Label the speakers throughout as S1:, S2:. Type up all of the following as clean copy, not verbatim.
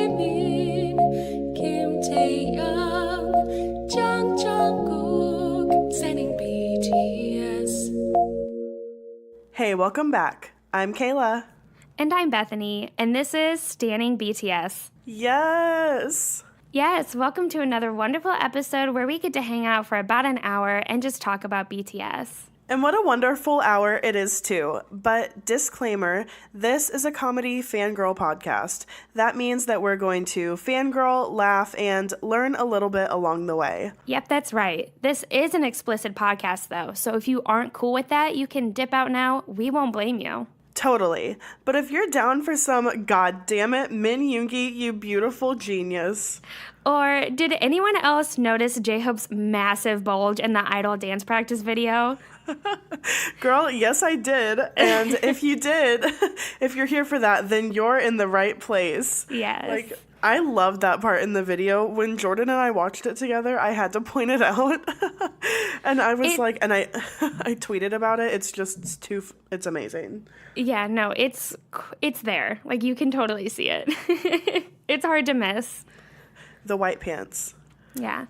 S1: Jimin, Kim Tae-young, Jung Jungkook, sending BTS.
S2: Hey, welcome back. I'm Kayla.
S3: And I'm Bethany, and this is Standing BTS.
S2: Yes.
S3: Yes, welcome to another wonderful episode where we get to hang out for about an hour and just talk about BTS.
S2: And what a wonderful hour it is, too. But disclaimer, this is a comedy fangirl podcast. That means that we're going to fangirl, laugh, and learn a little bit along the way.
S3: Yep, that's right. This is an explicit podcast, though, so if you aren't cool with that, you can dip out now. We won't blame you.
S2: Totally. But if you're down for some goddammit Min Yoongi, you beautiful genius.
S3: Or did anyone else notice J-Hope's massive bulge in the Idol dance practice video?
S2: Girl, yes, I did. And if you did, if you're here for that, then you're in the right place.
S3: Yes.
S2: I loved that part in the video. When Jordan and I watched it together, I had to point it out. And I was I tweeted about it. It's amazing.
S3: Yeah, no, it's there. You can totally see it. It's hard to miss.
S2: The white pants.
S3: Yeah.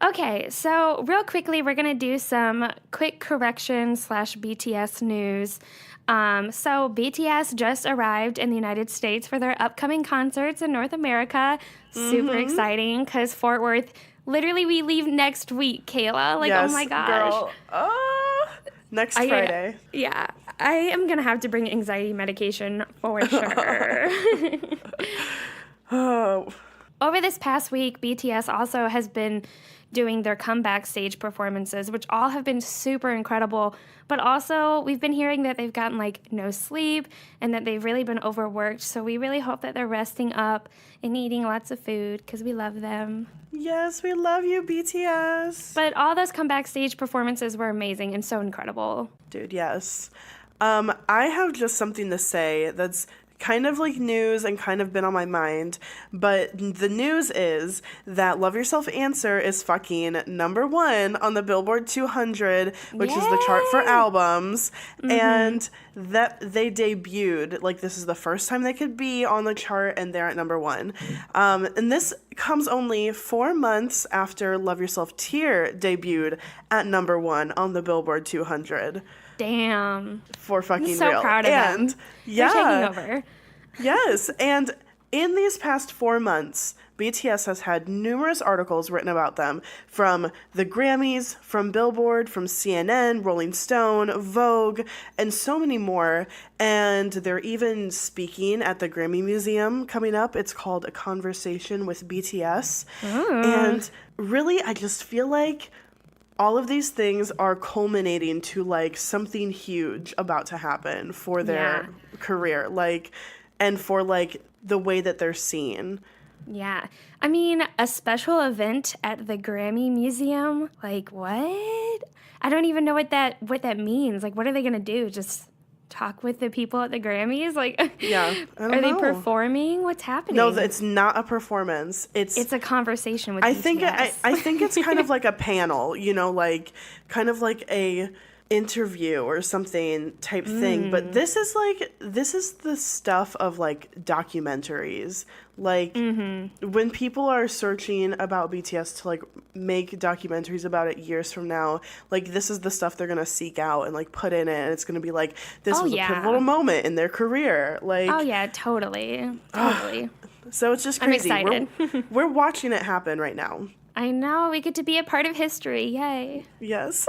S3: Okay, so real quickly, we're going to do some quick correction / BTS news. So BTS just arrived in the United States for their upcoming concerts in North America. Super exciting because Fort Worth, literally we leave next week, Kayla.
S2: Yes,
S3: oh my gosh.
S2: Girl. Next Friday.
S3: Yeah, I am going to have to bring anxiety medication for sure.
S2: Oh.
S3: Over this past week, BTS also has been doing their comeback stage performances, which all have been super incredible. But also, we've been hearing that they've gotten, no sleep and that they've really been overworked. So we really hope that they're resting up and eating lots of food because we love them.
S2: Yes, we love you, BTS.
S3: But all those comeback stage performances were amazing and so incredible.
S2: Dude, yes. I have just something to say that's kind of news and kind of been on my mind, but the news is that Love Yourself Answer is fucking #1 on the Billboard 200, which is the chart for albums, and that they debuted, this is the first time they could be on the chart, and they're at #1. And this comes only 4 months after Love Yourself Tear debuted at #1 on the Billboard 200.
S3: Damn.
S2: For fucking
S3: so
S2: real.
S3: Proud of them.
S2: Yeah.
S3: They're taking over.
S2: Yes, and in these past 4 months, BTS has had numerous articles written about them from the Grammys, from Billboard, from CNN, Rolling Stone, Vogue, and so many more. And they're even speaking at the Grammy Museum coming up. It's called A Conversation with BTS. And really, I just feel like all of these things are culminating to something huge about to happen for their career, and for the way that they're seen.
S3: Yeah. I mean, a special event at the Grammy Museum? What? I don't even know what that means. What are they going to do? Just talk with the people at the Grammys?
S2: Yeah.
S3: Are they performing? What's happening?
S2: No, it's not a performance. It's
S3: a conversation with
S2: I
S3: BTS.
S2: think I think it's kind of like a panel, kind of like a interview or something type thing, but this is the stuff of documentaries. When people are searching about BTS to make documentaries about it years from now, this is the stuff they're gonna seek out and put in it, and it's gonna be this was a pivotal moment in their career.
S3: Oh yeah, totally.
S2: So it's just crazy.
S3: I'm excited.
S2: We're watching it happen right now.
S3: I know, we get to be a part of history. Yay.
S2: Yes.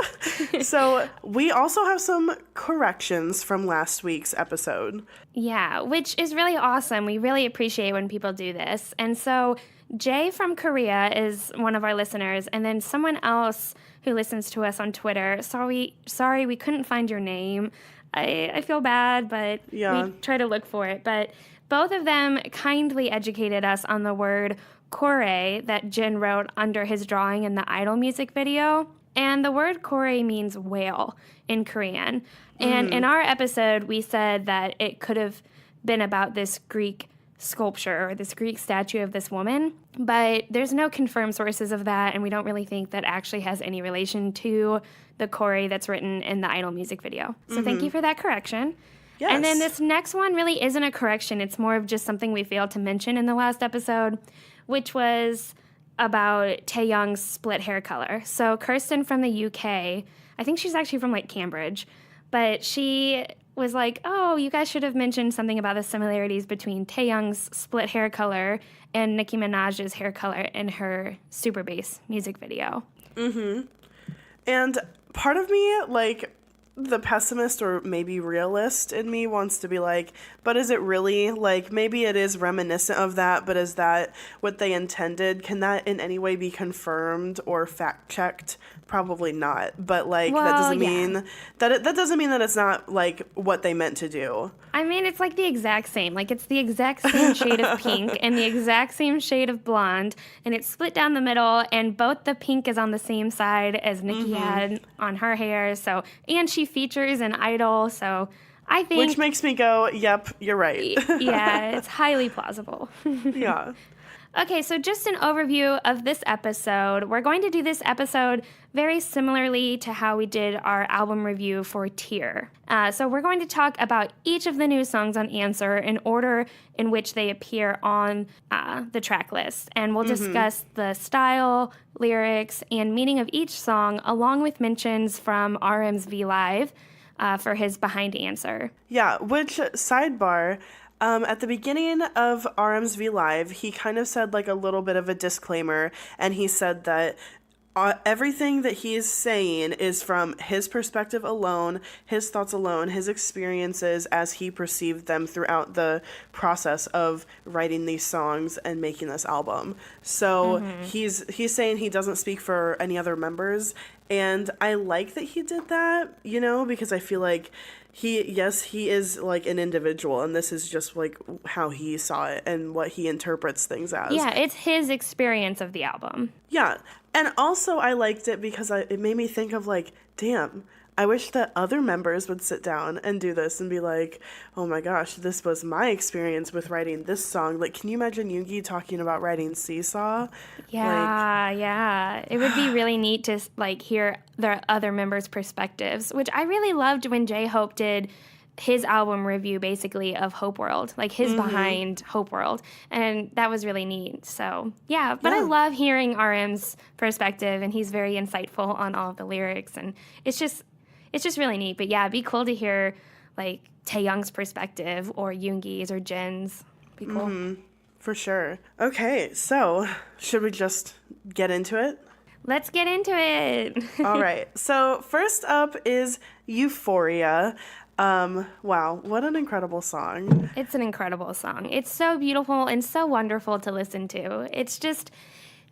S2: So we also have some corrections from last week's episode.
S3: Yeah, which is really awesome. We really appreciate when people do this. And so Jay from Korea is one of our listeners, and then someone else who listens to us on Twitter. Sorry, we couldn't find your name. I feel bad, but we try to look for it. But both of them kindly educated us on the word kore that Jin wrote under his drawing in the Idol music video. And the word kore means whale in Korean. And in our episode, we said that it could have been about this Greek sculpture or this Greek statue of this woman. But there's no confirmed sources of that, and we don't really think that actually has any relation to the kore that's written in the Idol music video. So thank you for that correction.
S2: Yes.
S3: And then this next one really isn't a correction. It's more of just something we failed to mention in the last episode, which was about Taeyoung's split hair color. So Kirsten from the UK, I think she's actually from like Cambridge, but she was like, oh, you guys should have mentioned something about the similarities between Taeyoung's split hair color and Nicki Minaj's hair color in her Super Bass music video.
S2: And part of me, like, the pessimist or maybe realist in me wants to be like, but is it really? Like, maybe it is reminiscent of that, but is that what they intended? Can that in any way be confirmed or fact-checked? Probably not. But, like, that doesn't mean that that doesn't mean that it's not, like, what they meant to do.
S3: I mean, it's like the exact same. Like, it's the exact same shade of pink and the exact same shade of blonde, and it's split down the middle, and both the pink is on the same side as Nicki had on her hair. So, and she features an idol, so I think...
S2: Which makes me go, yep, you're right.
S3: Yeah, it's highly plausible.
S2: Yeah.
S3: Okay, so just an overview of this episode. We're going to do this episode very similarly to how we did our album review for Tear. So we're going to talk about each of the new songs on Answer in order in which they appear on the track list. And we'll discuss the style, lyrics, and meaning of each song, along with mentions from RM's V Live for his Behind Answer.
S2: Yeah, which, sidebar... at the beginning of RM's V Live, he kind of said like a little bit of a disclaimer, and he said that everything that he is saying is from his perspective alone, his thoughts alone, his experiences as he perceived them throughout the process of writing these songs and making this album. So he's saying he doesn't speak for any other members, and I like that he did that, you know, because I feel like he is like an individual, and this is just like how he saw it and what he interprets things as.
S3: Yeah, it's his experience of the album.
S2: Yeah, and also I liked it because it made me think of like, damn, I wish that other members would sit down and do this and be like, oh my gosh, this was my experience with writing this song. Like, can you imagine Yoongi talking about writing Seesaw?
S3: Yeah, yeah. It would be really neat to like hear the other members' perspectives, which I really loved when J-Hope did his album review basically of Hope World, like his behind Hope World, and that was really neat. So yeah, but I love hearing RM's perspective, and he's very insightful on all of the lyrics, and it's just really neat. But yeah, it'd be cool to hear like Taeyoung's perspective or Yoongi's or Jin's. Be cool.
S2: For sure. Okay, so should we just get into it?
S3: Let's get into it.
S2: All right. So first up is Euphoria. Wow, what an incredible song.
S3: It's an incredible song. It's so beautiful and so wonderful to listen to. It's just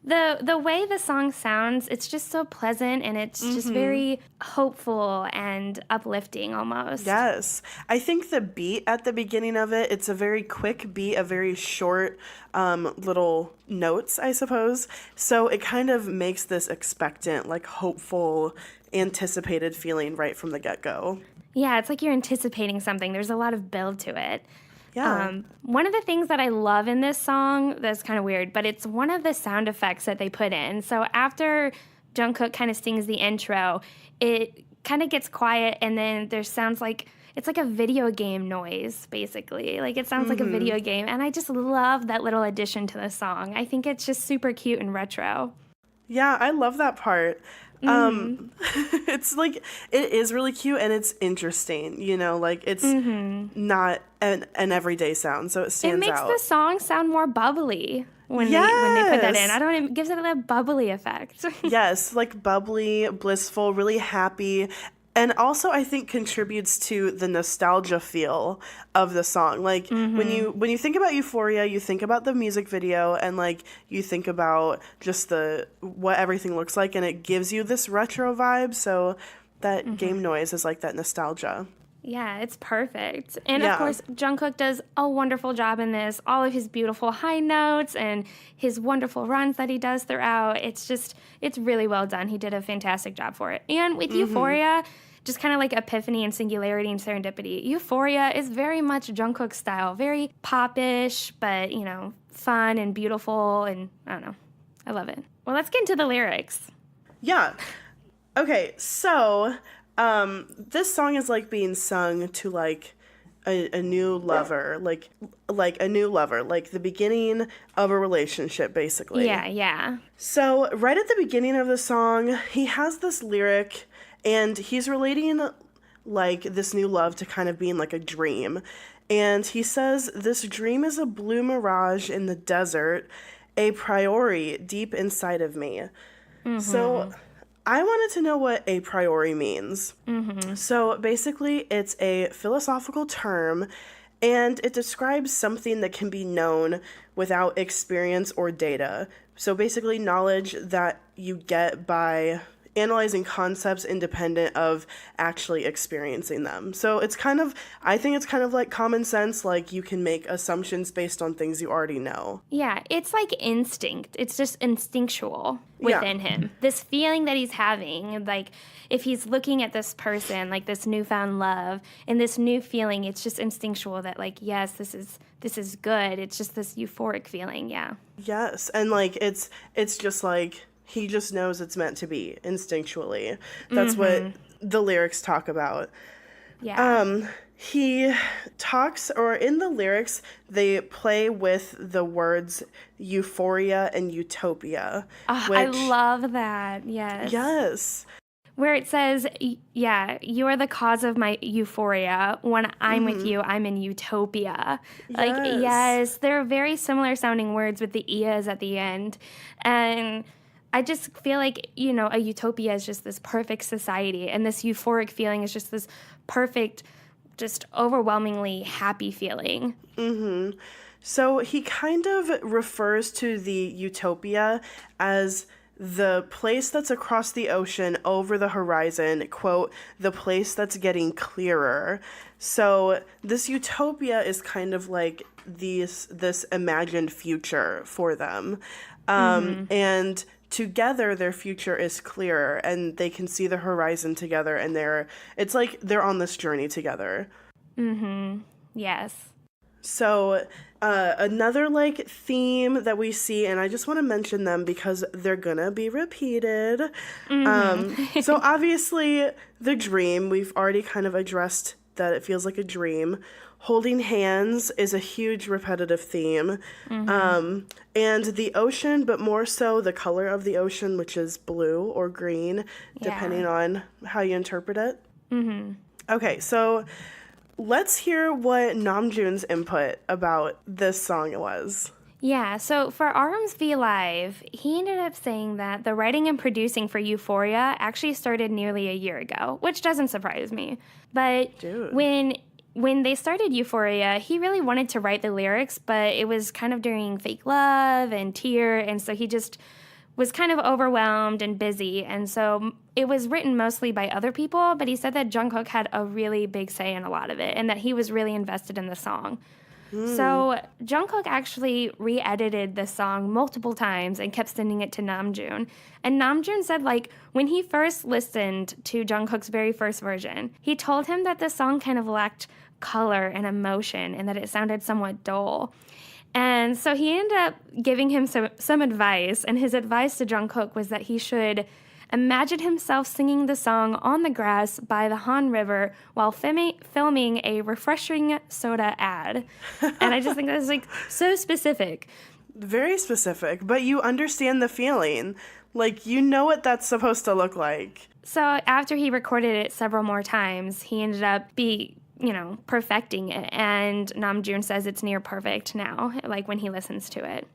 S3: the way the song sounds, it's just so pleasant, and it's just very hopeful and uplifting almost.
S2: Yes. I think the beat at the beginning of it, it's a very quick beat, a very short little notes, I suppose. So it kind of makes this expectant, like hopeful, anticipated feeling right from the get-go.
S3: Yeah, it's like you're anticipating something. There's a lot of build to it.
S2: Yeah.
S3: One of the things that I love in this song, that's kind of weird, but it's one of the sound effects that they put in. So after Jungkook kind of sings the intro, it kind of gets quiet, and then there sounds like, it's like a video game noise, basically. Like it sounds like a video game, and I just love that little addition to the song. I think it's just super cute and retro.
S2: Yeah, I love that part. It's like, it is really cute and it's interesting, you know, like it's not an everyday sound, so it stands out.
S3: It makes the song sound more bubbly when they put that in. I don't know, it gives it a bubbly effect.
S2: Yes, like bubbly, blissful, really happy. And also, I think contributes to the nostalgia feel of the song. Like when you think about Euphoria, you think about the music video, and like you think about just what everything looks like, and it gives you this retro vibe. So that game noise is like that nostalgia.
S3: Yeah, it's perfect. And of course, Jungkook does a wonderful job in this. All of his beautiful high notes and his wonderful runs that he does throughout. It's really well done. He did a fantastic job for it. And with Euphoria, just kind of like epiphany and singularity and serendipity, Euphoria is very much Jungkook style. Very pop-ish, but, you know, fun and beautiful. And I don't know. I love it. Well, let's get into the lyrics.
S2: Yeah. Okay, so... this song is like being sung to like a new lover, like a new lover, like the beginning of a relationship, basically.
S3: Yeah, yeah.
S2: So right at the beginning of the song, he has this lyric, and he's relating like this new love to kind of being like a dream. And he says, "This dream is a blue mirage in the desert, a priori deep inside of me." So I wanted to know what a priori means. So basically, it's a philosophical term, and it describes something that can be known without experience or data. So basically, knowledge that you get by analyzing concepts independent of actually experiencing them. So it's kind of, I think it's kind of like common sense, like you can make assumptions based on things you already know.
S3: Yeah, it's like instinct. It's just instinctual within him. This feeling that he's having, like if he's looking at this person, like this newfound love and this new feeling, it's just instinctual that like, yes, this is good. It's just this euphoric feeling, yeah.
S2: Yes, and like it's just like he just knows it's meant to be instinctually. That's what the lyrics talk about.
S3: Yeah.
S2: He talks, or in the lyrics, they play with the words euphoria and utopia.
S3: I love that. Yes.
S2: Yes.
S3: Where it says, yeah, you are the cause of my euphoria. When I'm with you, I'm in utopia. Like, yes, they're very similar sounding words with the ias at the end. And I just feel like, you know, a utopia is just this perfect society. And this euphoric feeling is just this perfect, just overwhelmingly happy feeling.
S2: So he kind of refers to the utopia as the place that's across the ocean over the horizon, quote, the place that's getting clearer. So this utopia is kind of like this imagined future for them. And together their future is clearer, and they can see the horizon together, and it's like they're on this journey together.
S3: Yes.
S2: So another like theme that we see, and I just want to mention them because they're gonna be repeated. So obviously the dream, we've already kind of addressed that it feels like a dream. Holding hands is a huge repetitive theme. And the ocean, but more so the color of the ocean, which is blue or green, depending on how you interpret it. Okay, so let's hear what Namjoon's input about this song was.
S3: Yeah, so for RMV Live, he ended up saying that the writing and producing for Euphoria actually started nearly a year ago, which doesn't surprise me. But when they started Euphoria, he really wanted to write the lyrics, but it was kind of during Fake Love and Tear, and so he just was kind of overwhelmed and busy, and so it was written mostly by other people, but he said that Jungkook had a really big say in a lot of it, and that he was really invested in the song. So Jungkook actually re-edited the song multiple times and kept sending it to Namjoon. And Namjoon said, like, when he first listened to Jungkook's very first version, he told him that the song kind of lacked color and emotion and that it sounded somewhat dull. And so he ended up giving him some advice, and his advice to Jungkook was that he should imagine himself singing the song on the grass by the Han River while filming a refreshing soda ad. And I just think that's like so specific.
S2: Very specific, but you understand the feeling. Like, you know what that's supposed to look like.
S3: So after he recorded it several more times, he ended up perfecting it. And Namjoon says it's near perfect now, like when he listens to it.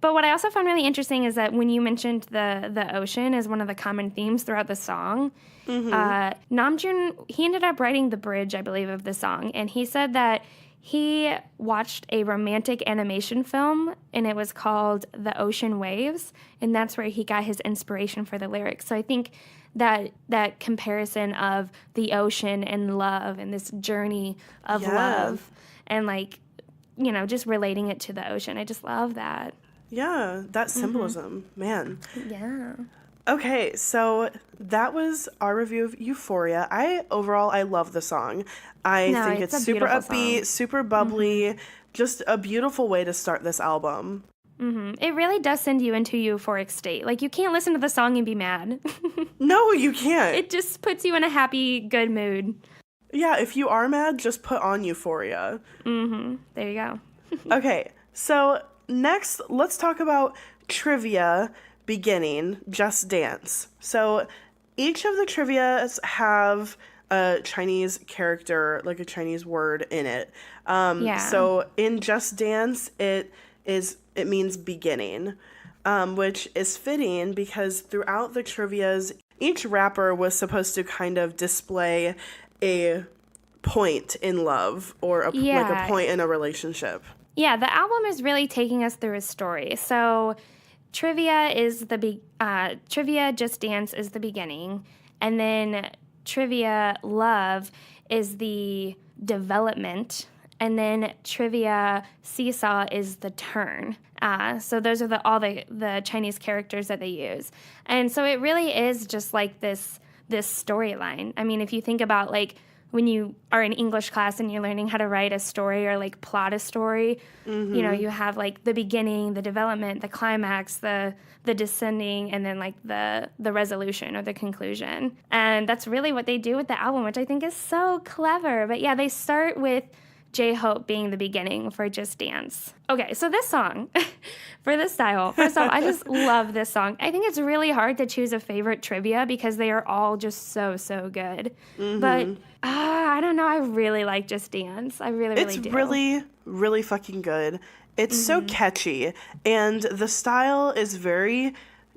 S3: But what I also found really interesting is that when you mentioned the ocean as one of the common themes throughout the song, Namjoon, he ended up writing the bridge, I believe, of the song. And he said that he watched a romantic animation film, and it was called The Ocean Waves. And that's where he got his inspiration for the lyrics. So I think that comparison of the ocean and love and this journey of love and, like, just relating it to the ocean. I just love that.
S2: Yeah, that symbolism, man.
S3: Yeah.
S2: Okay, so that was our review of Euphoria. I love the song. I think it's super upbeat, song. Super bubbly, just a beautiful way to start this album.
S3: It really does send you into a euphoric state. Like, you can't listen to the song and be mad.
S2: No, you can't.
S3: It just puts you in a happy, good mood.
S2: Yeah, if you are mad, just put on Euphoria.
S3: There you go.
S2: Okay, so next, let's talk about trivia beginning Just Dance. So each of the trivias have a Chinese character, like a Chinese word in it.
S3: Yeah.
S2: So in Just Dance, it means beginning, which is fitting because throughout the trivias, each rapper was supposed to kind of display a point in love or like a
S3: Yeah.
S2: point in a relationship.
S3: Yeah, the album is really taking us through a story. So trivia Just Dance is the beginning, and then trivia love is the development, and then trivia seesaw is the turn. So those are all the Chinese characters that they use. And so it really is just like this storyline. I mean, if you think about like when you are in English class and you're learning how to write a story or like plot a story, you know, you have like the beginning, the development, the climax, the descending, and then like the resolution or the conclusion. And that's really what they do with the album, which I think is so clever. But yeah, they start with J-Hope being the beginning for Just Dance. Okay, so this song, for this style, first off, I just love this song. I think it's really hard to choose a favorite trivia because they are all just so good. But I don't know, I really like Just Dance. I really do.
S2: It's really fucking good. It's so catchy, and the style is very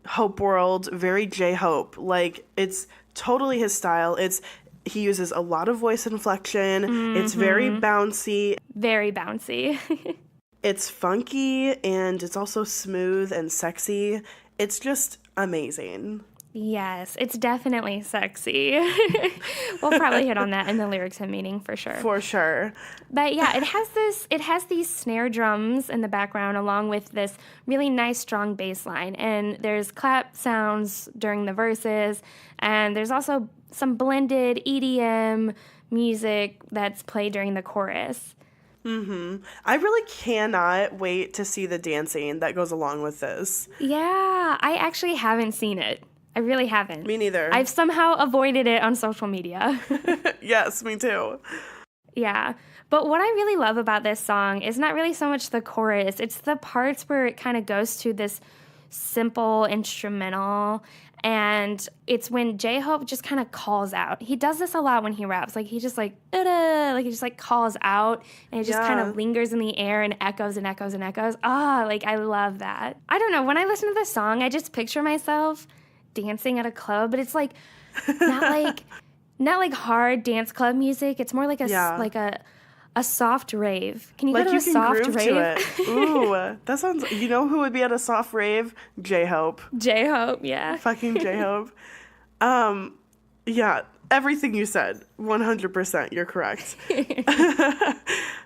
S2: Hope World, very J-Hope. Like, it's totally his style. He uses a lot of voice inflection. It's very bouncy.
S3: Very bouncy.
S2: It's funky, and it's also smooth and sexy. It's just amazing.
S3: Yes, it's definitely sexy. We'll probably hit on that in the lyrics and meaning for sure.
S2: For sure.
S3: But yeah, it has these snare drums in the background along with this really nice strong bass line. And there's clap sounds during the verses, and there's also some blended EDM music that's played during the chorus.
S2: I really cannot wait to see the dancing that goes along with this.
S3: Yeah, I actually haven't seen it. I really haven't.
S2: Me neither.
S3: I've somehow avoided it on social media.
S2: Yes, me too.
S3: Yeah. But what I really love about this song is not really so much the chorus. It's the parts where it kind of goes to this simple instrumental. And it's when J-Hope just kind of calls out. He does this a lot when he raps. Like, he just like, he just like calls out. And it just kind of lingers in the air and echoes and echoes and echoes. Like, I love that. I don't know. When I listen to this song, I just picture myself dancing at a club. But it's like, not like hard dance club music. It's more like a soft rave. Can you
S2: Like
S3: go to
S2: you
S3: a
S2: can
S3: soft
S2: groove
S3: rave?
S2: to it. Ooh, that sounds. You know who would be at a soft rave? J-Hope.
S3: J-Hope, yeah.
S2: Fucking J-Hope. Yeah, everything you said, 100%. You're correct.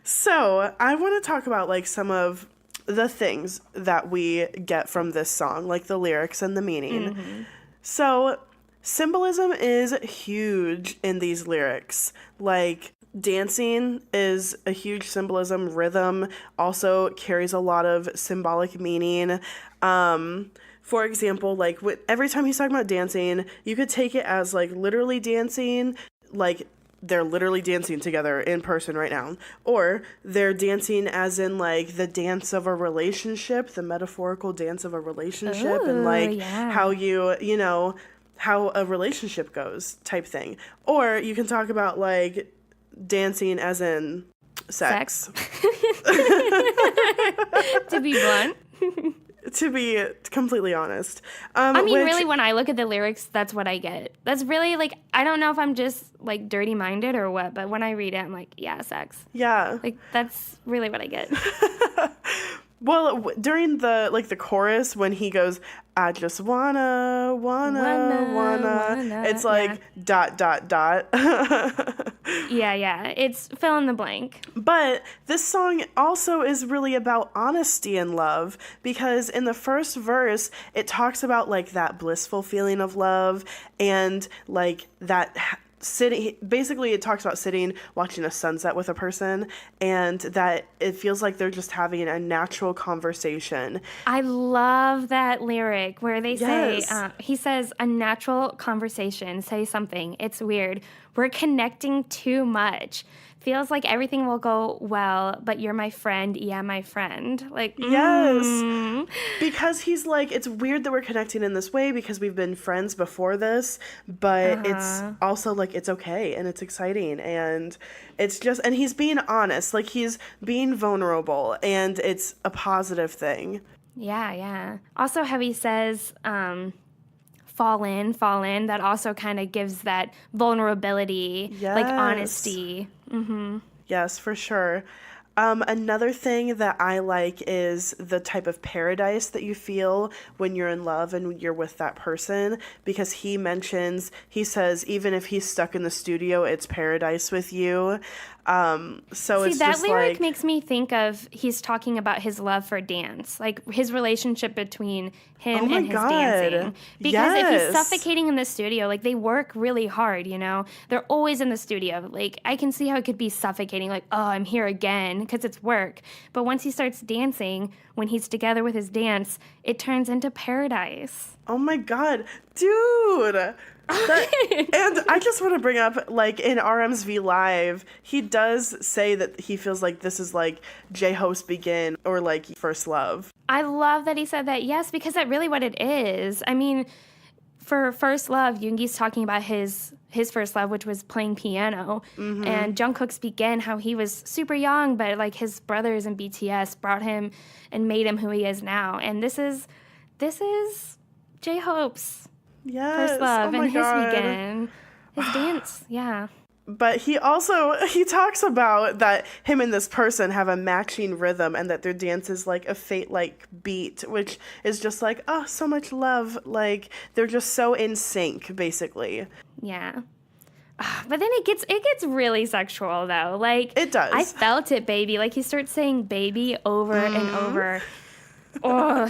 S2: So I want to talk about like some of the things that we get from this song, like the lyrics and the meaning. So symbolism is huge in these lyrics. Like, dancing is a huge symbolism. Rhythm also carries a lot of symbolic meaning. For example, like every time he's talking about dancing, you could take it as like literally dancing, like they're literally dancing together in person right now. Or they're dancing as in like the dance of a relationship, the metaphorical dance of a relationship, and like how you know, how a relationship goes type thing. Or you can talk about like dancing as in sex.
S3: To be blunt.
S2: To be completely honest.
S3: I mean, really, when I look at the lyrics, that's what I get. That's really, like, I don't know if I'm just, like, dirty-minded or what, but when I read it, I'm like, yeah, sex.
S2: Yeah.
S3: Like, that's really what I get.
S2: Well, during the chorus, when he goes, I just wanna, it's like, ...
S3: Yeah. It's fill in the blank.
S2: But this song also is really about honesty and love, because in the first verse, it talks about, like, that blissful feeling of love and, like, that basically it talks about sitting watching a sunset with a person, and that it feels like they're just having a natural conversation.
S3: I love that lyric where they say,
S2: Yes.
S3: he says, a natural conversation, say something. It's weird. We're connecting too much. Feels like everything will go well, but you're my friend. Yeah, my friend. Like,
S2: Yes. Because he's like, it's weird that we're connecting in this way because we've been friends before this, but it's also like, it's okay and it's exciting, and it's just, and he's being honest, like he's being vulnerable, and it's a positive thing.
S3: Yeah, yeah. Also, how he says, fall in, that also kind of gives that vulnerability, like
S2: Yes.
S3: honesty.
S2: Yes, for sure. Another thing that I like is the type of paradise that you feel when you're in love and you're with that person, because he says, even if he's stuck in the studio, it's paradise with you. So
S3: See,
S2: it's
S3: that
S2: just
S3: lyric
S2: like,
S3: makes me think of he's talking about his love for dance, like his relationship between him
S2: oh my
S3: and his
S2: God.
S3: dancing. Because if he's
S2: Yes.
S3: suffocating in the studio, like they work really hard, you know? They're always in the studio. Like I can see how it could be suffocating, like, oh, I'm here again, because it's work. But once he starts dancing, when he's together with his dance, it turns into paradise.
S2: Oh my God, dude. And I just want to bring up, like, in RM's Live, he does say that he feels like this is like J-Hope's Begin or like First Love.
S3: I love that he said that, yes, because that's really what it is. I mean, for First Love, Yoongi's talking about his first love, which was playing piano. And Jungkook's Begin, how he was super young, but like his brothers in BTS brought him and made him who he is now. And this is J-Hope's
S2: Yes.
S3: First Love
S2: Oh my
S3: and his
S2: God.
S3: Begin. His dance, yeah.
S2: But he talks about that him and this person have a matching rhythm and that their dance is like a fate-like beat, which is just like, oh, so much love. Like, they're just so in sync, basically.
S3: Yeah. But then it gets really sexual though. Like
S2: It does.
S3: I felt it, baby. Like he starts saying baby over and over. Oh.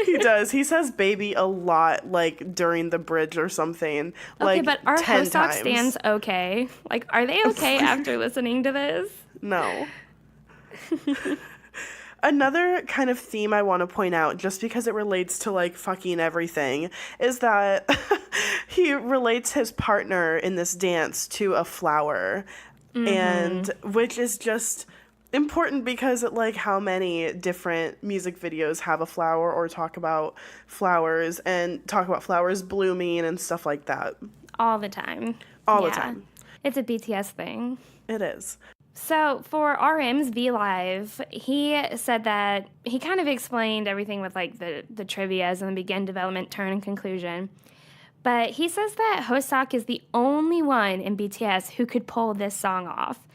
S2: He does. He says baby a lot, like during the bridge or something.
S3: Okay,
S2: Like
S3: but are
S2: 10
S3: Hoseok
S2: times.
S3: stands okay? Like, are they okay after listening to this?
S2: No. Another kind of theme I want to point out, just because it relates to like fucking everything, is that he relates his partner in this dance to a flower. And which is just important because like how many different music videos have a flower or talk about flowers and talk about flowers blooming and stuff like that.
S3: All the time.
S2: All the time.
S3: It's a BTS thing.
S2: It is.
S3: So for RM's V Live, he said that he kind of explained everything with like the trivias and the begin, development, turn, and conclusion. But he says that Hoseok is the only one in BTS who could pull this song off,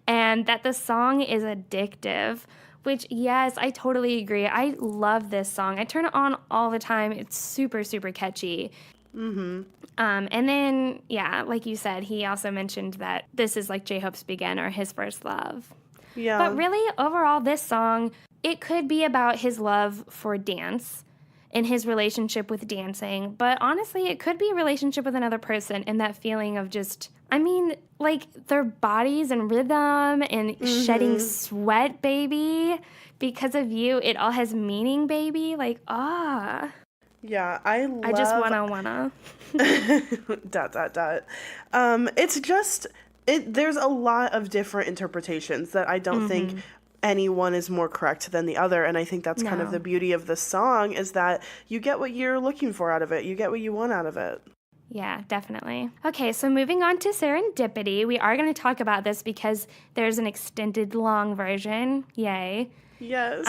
S3: and that the song is addictive, which, yes, I totally agree. I love this song. I turn it on all the time. It's super, super catchy. And then, yeah, like you said, he also mentioned that this is like J-Hope's Begin or his first love.
S2: Yeah.
S3: But really, overall, this song, it could be about his love for dance and his relationship with dancing. But honestly, it could be a relationship with another person and that feeling of just, I mean, like their bodies and rhythm and shedding sweat, baby. Because of you, it all has meaning, baby. Like,
S2: Yeah, I
S3: just wanna. ...
S2: It's just there's a lot of different interpretations that I don't think any one is more correct than the other, and I think that's kind of
S3: No.
S2: the beauty of this song, is that you get what you're looking for out of it. You get what you want out of it.
S3: Yeah, definitely. Okay, so moving on to Serendipity, we are going to talk about this because there's an extended long version. Yay.
S2: Yes.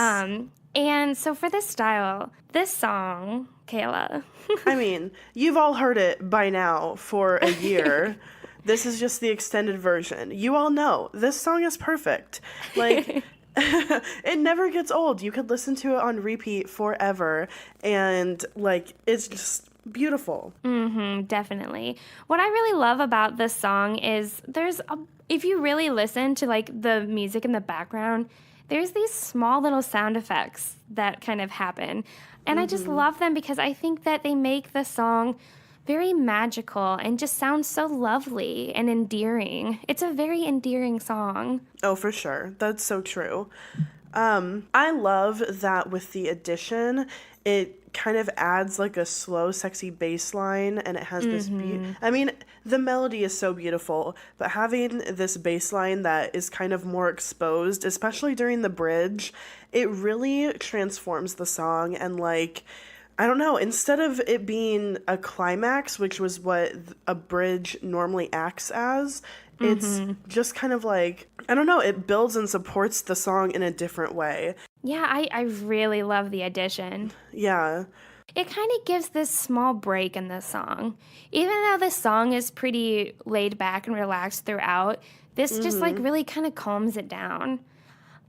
S3: And so for this style, this song, Kayla.
S2: I mean, you've all heard it by now for a year. This is just the extended version. You all know this song is perfect. Like, it never gets old. You could listen to it on repeat forever, and like it's just beautiful.
S3: Definitely. What I really love about this song is if you really listen to like the music in the background, there's these small little sound effects that kind of happen. And I just love them because I think that they make the song very magical and just sounds so lovely and endearing. It's a very endearing song.
S2: Oh, for sure. That's so true. I love that with the addition, it kind of adds like a slow, sexy bass line, and it has this I mean, the melody is so beautiful, but having this bass line that is kind of more exposed, especially during the bridge, it really transforms the song. And like, I don't know, instead of it being a climax, which was what a bridge normally acts as, it's just kind of like, I don't know, it builds and supports the song in a different way.
S3: Yeah, I really love the addition.
S2: Yeah.
S3: It kind of gives this small break in this song. Even though the song is pretty laid back and relaxed throughout, this just like really kind of calms it down.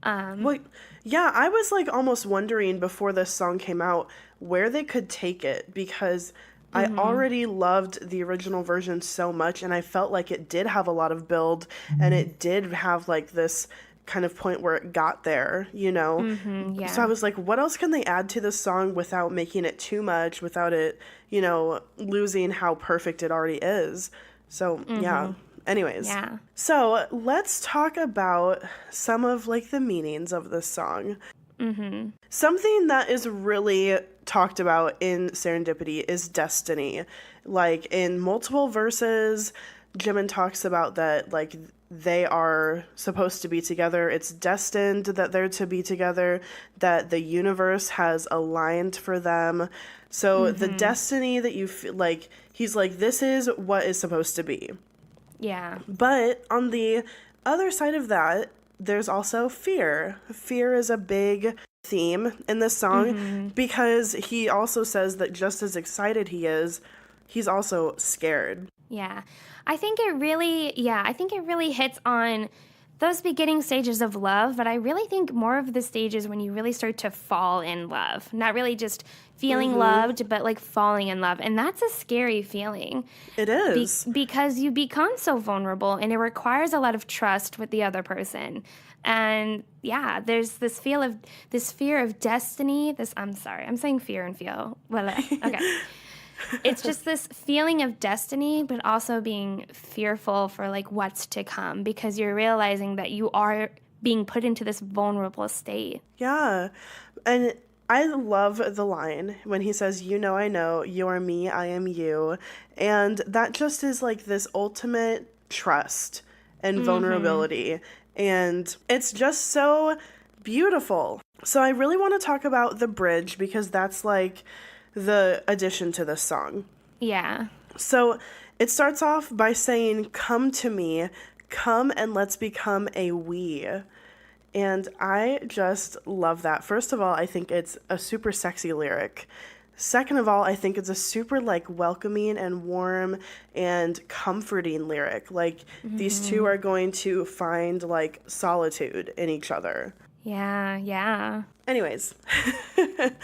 S2: Well, yeah, I was like almost wondering before this song came out where they could take it, because I already loved the original version so much, and I felt like it did have a lot of build, and it did have like this kind of point where it got there, you know?
S3: Yeah.
S2: So I was like, what else can they add to this song without making it too much, without it, you know, losing how perfect it already is? So, yeah. Anyways.
S3: Yeah.
S2: So let's talk about some of like the meanings of this song. Something that is really talked about in Serendipity is destiny. Like in multiple verses, Jimin talks about that like they are supposed to be together. It's destined that they're to be together, that the universe has aligned for them. So the destiny that you feel like, he's like, this is what is supposed to be.
S3: Yeah.
S2: But on the other side of that, there's also fear. Fear is a big theme in this song because he also says that just as excited he is, he's also scared.
S3: Yeah. I think it really hits on those beginning stages of love, but I really think more of the stages when you really start to fall in love. Not really just feeling loved, but like falling in love. And that's a scary feeling.
S2: It is.
S3: Because you become so vulnerable and it requires a lot of trust with the other person. And yeah, there's this fear of destiny. I'm saying fear and feel. Well, okay. It's just this feeling of destiny, but also being fearful for like what's to come, because you're realizing that you are being put into this vulnerable state.
S2: Yeah. And I love the line when he says, you know, I know, you are me, I am you. And that just is like this ultimate trust and vulnerability. And it's just so beautiful. So I really want to talk about the bridge, because that's like the addition to this song.
S3: Yeah.
S2: So it starts off by saying, come to me, come and let's become a we. And I just love that. First of all, I think it's a super sexy lyric. Second of all, I think it's a super like welcoming and warm and comforting lyric. Like these two are going to find like solitude in each other.
S3: Yeah, yeah.
S2: Anyways.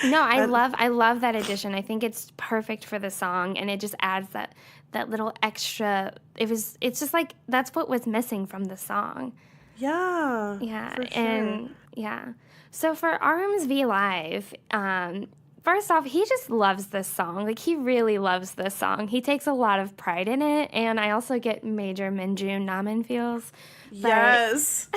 S3: No, I love that addition. I think it's perfect for the song, and it just adds that little extra. It's just like that's what was missing from the song.
S2: Yeah.
S3: Yeah,
S2: for sure.
S3: and yeah. So for Arms V Live, first off, he just loves this song. Like, he really loves this song. He takes a lot of pride in it, and I also get major Minjun Namin feels.
S2: Yes.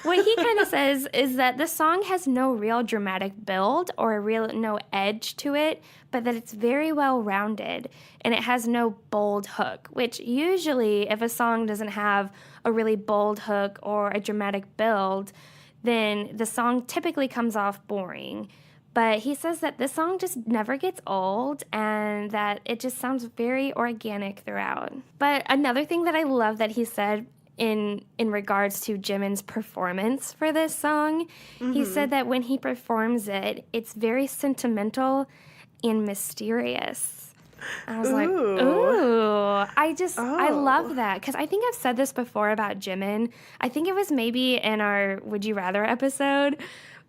S3: What he kind of says is that the song has no real dramatic build or no edge to it, but that it's very well rounded, and it has no bold hook, which usually if a song doesn't have a really bold hook or a dramatic build, then the song typically comes off boring. But he says that this song just never gets old and that it just sounds very organic throughout. But another thing that I love that he said in regards to Jimin's performance for this song, he said that when he performs it, it's very sentimental and mysterious. I was like, ooh. I love that, because I think I've said this before about Jimin. I think it was maybe in our Would You Rather episode,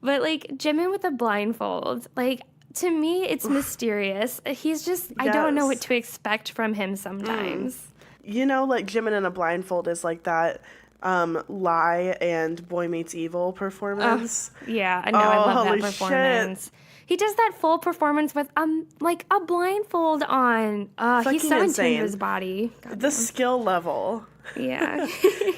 S3: but like Jimin with a blindfold, like to me it's mysterious. He's just, I don't know what to expect from him sometimes.
S2: You know, like Jimin in a blindfold is like that Lie and Boy Meets Evil performance.
S3: Yeah, I know, I love that
S2: holy
S3: performance. He does that full performance with like a blindfold on. He's so in tune with his body.
S2: The skill level.
S3: Yeah.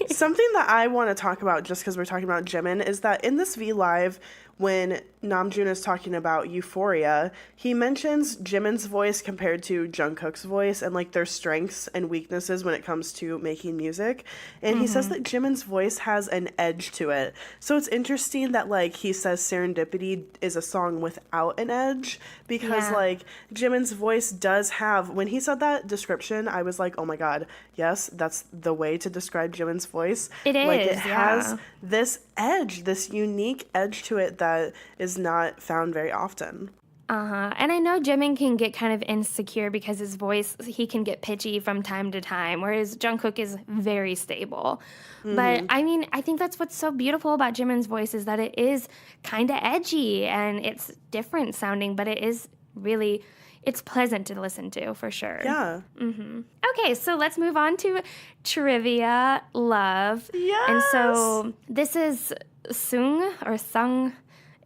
S2: Something that I want to talk about, just because we're talking about Jimin, is that in this V Live, when Namjoon is talking about Euphoria, he mentions Jimin's voice compared to Jungkook's voice and like their strengths and weaknesses when it comes to making music. And he says that Jimin's voice has an edge to it. So it's interesting that like he says Serendipity is a song without an edge, because like Jimin's voice does have, when he said that description, I was like, oh my god, yes, that's the way to describe Jimin's voice.
S3: It is,
S2: like it has this edge, this unique edge to it that is not found very often.
S3: And I know Jimin can get kind of insecure because his voice, he can get pitchy from time to time, whereas Jungkook is very stable. But I mean, I think that's what's so beautiful about Jimin's voice, is that it is kind of edgy and it's different sounding, but it is really, it's pleasant to listen to for sure.
S2: Yeah.
S3: Okay, so let's move on to trivia love.
S2: Yes.
S3: And so this is sung or sung.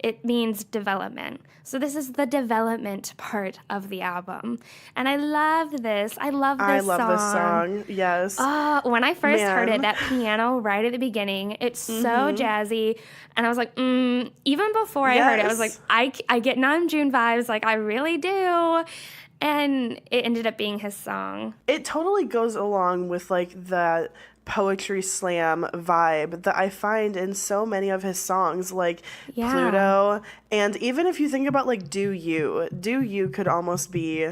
S3: It means development. So this is the development part of the album. And I love this. I love this
S2: song. Yes.
S3: When I first heard it, that piano right at the beginning, it's so jazzy. And I was like, even before I heard it, I was like, I get Namjoon vibes. Like, I really do. And it ended up being his song.
S2: It totally goes along with like that poetry slam vibe that I find in so many of his songs, like Pluto. And even if you think about like Do You could almost be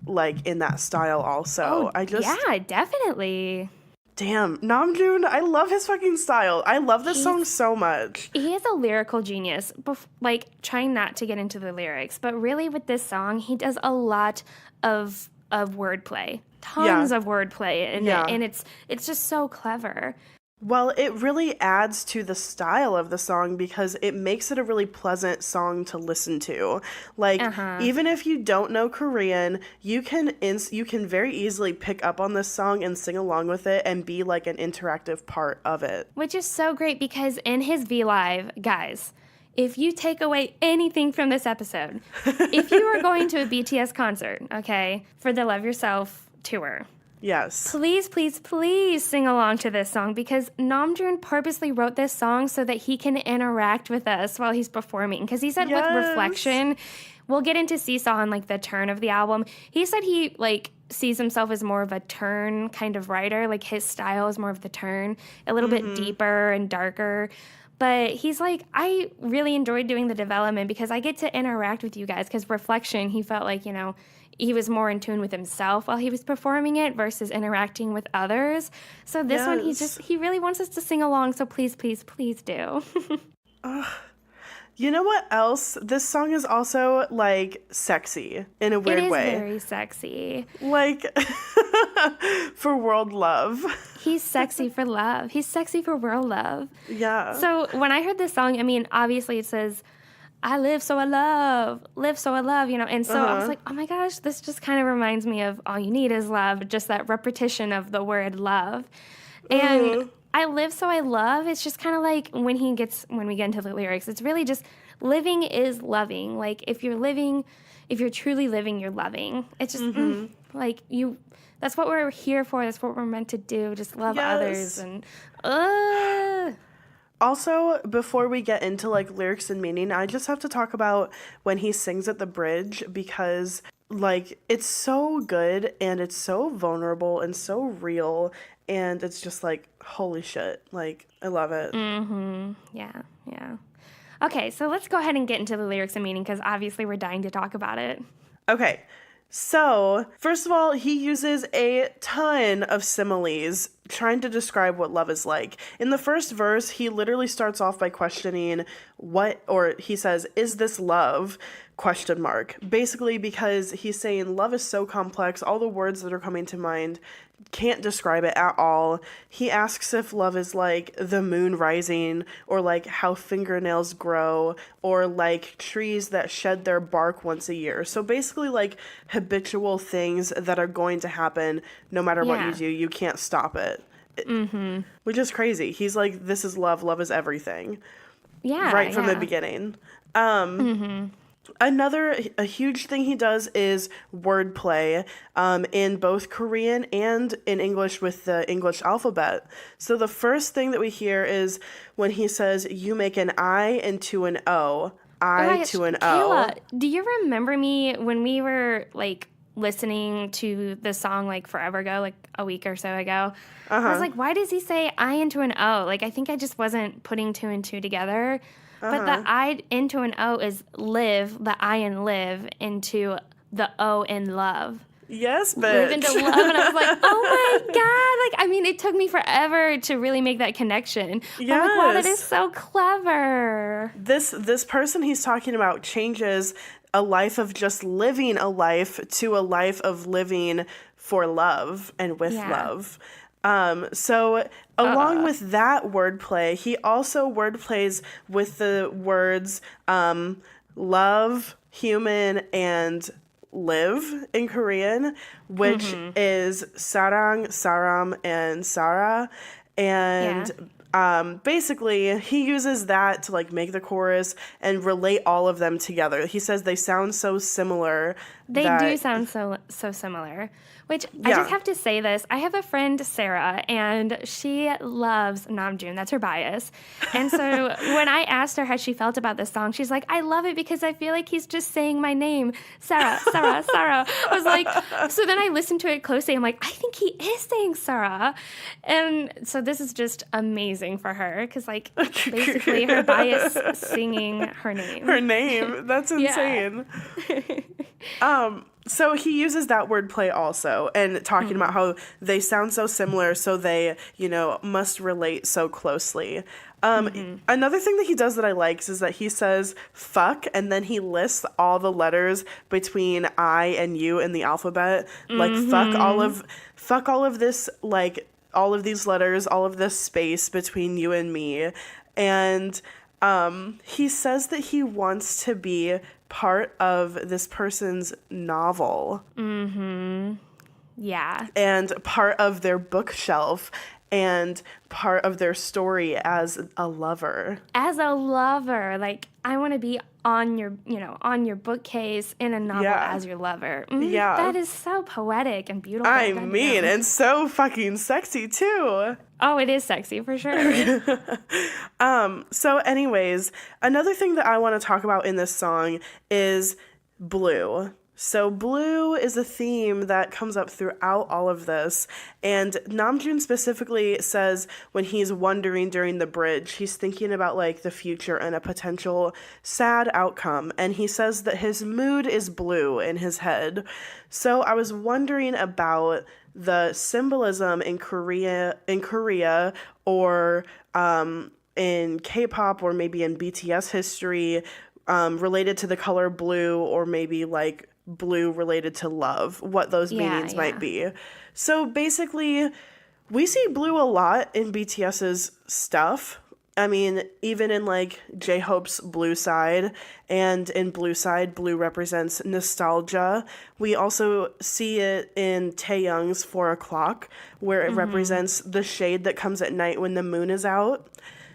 S2: like in that style also.
S3: Yeah, definitely.
S2: Damn, Namjoon, I love his fucking style. I love this song so much.
S3: He is a lyrical genius, like trying not to get into the lyrics, but really with this song, he does a lot of wordplay. Tons of wordplay in it, and it's just so clever.
S2: Well, it really adds to the style of the song because it makes it a really pleasant song to listen to. Like, even if you don't know Korean, you can very easily pick up on this song and sing along with it and be like an interactive part of it.
S3: Which is so great because in his V Live, guys, if you take away anything from this episode, if you are going to a BTS concert, okay, for the Love Yourself tour,
S2: yes,
S3: please, please, please sing along to this song, because Namjoon purposely wrote this song so that he can interact with us while he's performing. Because he said with Reflection, we'll get into Seesaw and like the turn of the album. He said he like sees himself as more of a turn kind of writer. Like his style is more of the turn, a little bit deeper and darker. But he's like, I really enjoyed doing the development because I get to interact with you guys. Because Reflection, he felt like, you know, he was more in tune with himself while he was performing it versus interacting with others. So this one, he really wants us to sing along. So please, please, please do.
S2: You know what else? This song is also like sexy in a weird way.
S3: It is very sexy.
S2: Like for world love.
S3: He's sexy for love. He's sexy for world love.
S2: Yeah.
S3: So when I heard this song, I mean, obviously it says, I live so I love, you know. And so I was like, oh my gosh, this just kind of reminds me of All You Need Is Love, just that repetition of the word love. And I live so I love, it's just kind of like when we get into the lyrics, it's really just living is loving. Like if you're truly living, you're loving. It's just like that's what we're here for. That's what we're meant to do. Just love others. And
S2: also, before we get into like lyrics and meaning, I just have to talk about when he sings at the bridge, because like it's so good and it's so vulnerable and so real, and it's just like, holy shit, like I love it.
S3: Yeah. Okay, so let's go ahead and get into the lyrics and meaning, because obviously we're dying to talk about it.
S2: Okay, so first of all, he uses a ton of similes trying to describe what love is like. In the first verse, he literally starts off by questioning he says, is this love? ? Basically because he's saying love is so complex, all the words that are coming to mind can't describe it at all. He asks if love is like the moon rising, or like how fingernails grow, or like trees that shed their bark once a year. So basically like habitual things that are going to happen no matter what you do. You can't stop it. Which is crazy. He's like, this is love. Love is everything.
S3: Yeah.
S2: Right from the beginning. A huge thing he does is wordplay in both Korean and in English with the English alphabet. So the first thing that we hear is when he says, you make an I into an O, I
S3: Gosh,
S2: to an O.
S3: Kayla, do you remember me when we were like listening to the song like forever ago, like a week or so ago? I was like, why does he say I into an O? Like, I think I just wasn't putting two and two together. But the I into an O is live, the I in live into the O in love.
S2: Yes,
S3: Live
S2: bitch.
S3: into love. And I was like, oh my God. Like, I mean, it took me forever to really make that connection. I'm like, wow, that is
S2: Yes.
S3: so clever.
S2: This person he's talking about changes a life of just living a life to a life of living for love and with
S3: Yeah.
S2: love. So along with that wordplay, he also wordplays with the words love, human, and live in Korean, which is sarang, saram, and sara. And basically, he uses that to like make the chorus and relate all of them together. He says they sound so similar.
S3: They
S2: that,
S3: do sound so similar. Which I
S2: Yeah.
S3: just have to say this. I have a friend, Sarah, and she loves Namjoon. That's her bias. And so when I asked her how she felt about this song, she's like, I love it because I feel like he's just saying my name. Sarah, Sarah, Sarah. I was like, so then I listened to it closely. I'm like, I think he is saying Sarah. And so this is just amazing for her because, like, basically her bias singing her name.
S2: Her name. That's insane. So he uses that wordplay also and talking about how they sound so similar, so they, must relate so closely. Another thing that he does that I like is that he says fuck and then he lists all the letters between I and U in the alphabet. Like fuck all of this, like all of these letters, all of this space between you and me. And he says that he wants to be part of this person's novel.
S3: Yeah.
S2: And part of their bookshelf and part of their story as a lover.
S3: As a lover, like I want to be on your, on your bookcase in a novel as your lover.
S2: Yeah.
S3: That is so poetic and beautiful.
S2: I mean, and so fucking sexy too.
S3: Oh, it is sexy for sure.
S2: So anyways, another thing that I want to talk about in this song is blue. So blue is a theme that comes up throughout all of this. And Namjoon specifically says when he's wondering during the bridge, he's thinking about like the future and a potential sad outcome. And he says that his mood is blue in his head. So I was wondering about the symbolism in Korea or in K-pop or maybe in BTS history related to the color blue, or maybe like blue related to love, what those meanings might be. So basically, we see blue a lot in BTS's stuff. I mean, even in like J-Hope's Blue Side, and in Blue Side, blue represents nostalgia. We also see it in Taeyoung's 4 O'Clock, where it represents the shade that comes at night when the moon is out.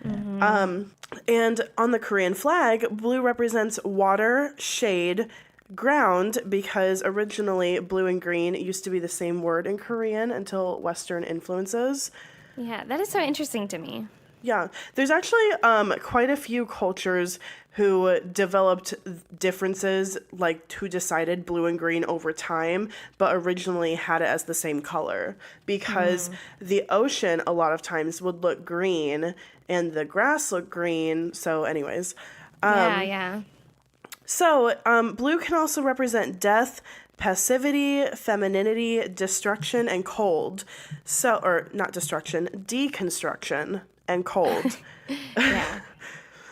S2: And on the Korean flag, blue represents water, shade, ground, because originally blue and green used to be the same word in Korean until Western influences.
S3: Yeah, that is so interesting to me.
S2: Yeah, there's actually quite a few cultures who developed differences, like who decided blue and green over time, but originally had it as the same color, because the ocean a lot of times would look green and the grass looked green. So anyways. So blue can also represent death, passivity, femininity, destruction, and cold. So, or not destruction, deconstruction and cold.
S3: Yeah.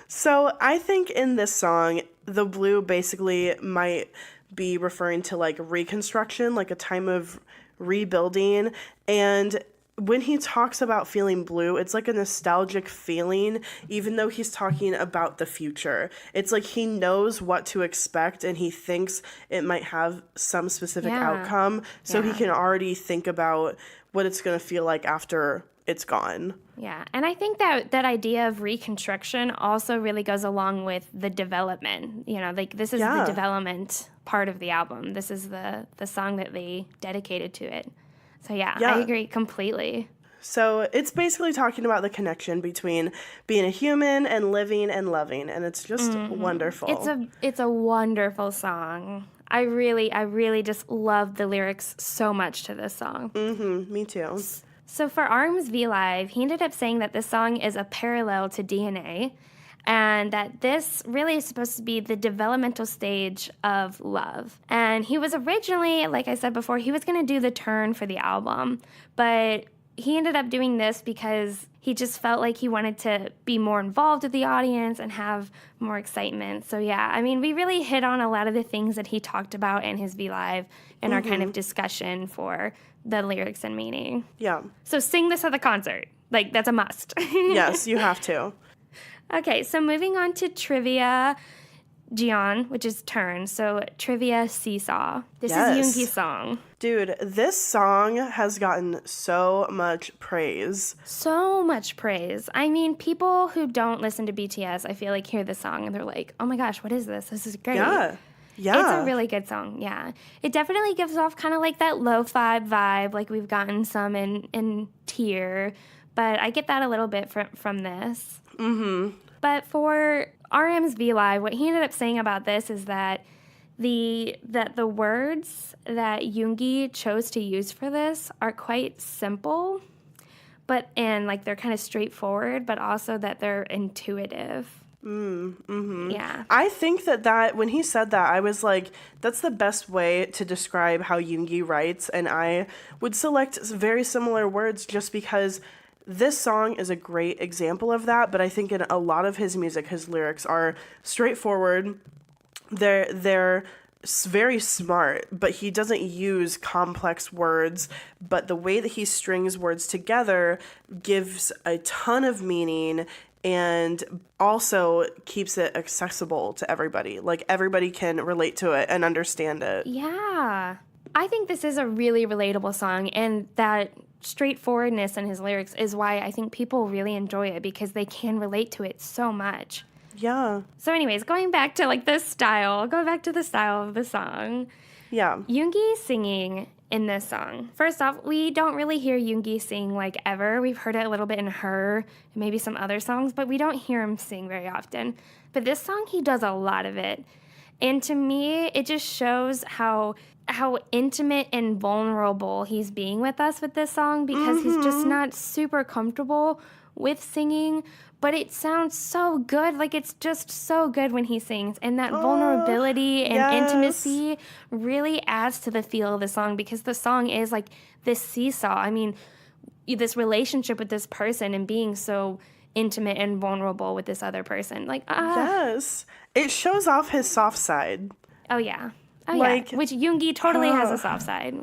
S2: So I think in this song, the blue basically might be referring to like reconstruction, like a time of rebuilding. And when he talks about feeling blue, it's like a nostalgic feeling, even though he's talking about the future. It's like he knows what to expect and he thinks it might have some specific outcome. So he can already think about what it's going to feel like after it's gone.
S3: Yeah, and I think that idea of reconstruction also really goes along with the development. You know, like this is the development part of the album. This is the song that they dedicated to it. So yeah, I agree completely.
S2: So it's basically talking about the connection between being a human and living and loving, and it's just wonderful.
S3: It's a wonderful song. I really just love the lyrics so much to this song.
S2: Me too.
S3: So for Arms V Live, he ended up saying that this song is a parallel to DNA and that this really is supposed to be the developmental stage of love. And he was originally, like I said before, he was going to do The Turn for the album, but he ended up doing this because he just felt like he wanted to be more involved with the audience and have more excitement. So yeah, I mean, we really hit on a lot of the things that he talked about in his V Live in our kind of discussion for the lyrics and meaning.
S2: Yeah.
S3: So sing this at the concert. Like, that's a must.
S2: Yes, you have to.
S3: Okay, so moving on to trivia. Jian, which is turn. So trivia Seesaw. This is Yoongi's song.
S2: Dude, this song has gotten so much praise.
S3: So much praise. I mean, people who don't listen to BTS, I feel like, hear this song and they're like, oh my gosh, what is this? This is great.
S2: Yeah.
S3: It's a really good song, yeah. It definitely gives off kind of like that lo-fi vibe, like we've gotten some in Tear, but I get that a little bit from this. But for RM's V Live, what he ended up saying about this is that the words that Yoongi chose to use for this are quite simple, and like they're kind of straightforward, but also that they're intuitive. Yeah.
S2: I think that when he said that, I was like, that's the best way to describe how Yoongi writes, and I would select very similar words just because this song is a great example of that, but I think in a lot of his music, his lyrics are straightforward. They're very smart, but he doesn't use complex words, but the way that he strings words together gives a ton of meaning and also keeps it accessible to everybody. Like, everybody can relate to it and understand it.
S3: Yeah. I think this is a really relatable song, and that straightforwardness in his lyrics is why I think people really enjoy it, because they can relate to it so much.
S2: Yeah.
S3: So anyways, going back to like the style of the song.
S2: Yeah.
S3: Yoongi singing in this song. First off, we don't really hear Yoongi sing like ever. We've heard it a little bit in Her, and maybe some other songs, but we don't hear him sing very often. But this song, he does a lot of it. And to me, it just shows how intimate and vulnerable he's being with us with this song, because he's just not super comfortable with singing, but it sounds so good. Like, it's just so good when he sings, and that vulnerability and intimacy really adds to the feel of the song, because the song is like this seesaw. I mean, this relationship with this person and being so intimate and vulnerable with this other person. Like,
S2: Yes. It shows off his soft side.
S3: Oh, yeah. Oh, like, yeah. Which Yoongi totally has a soft side.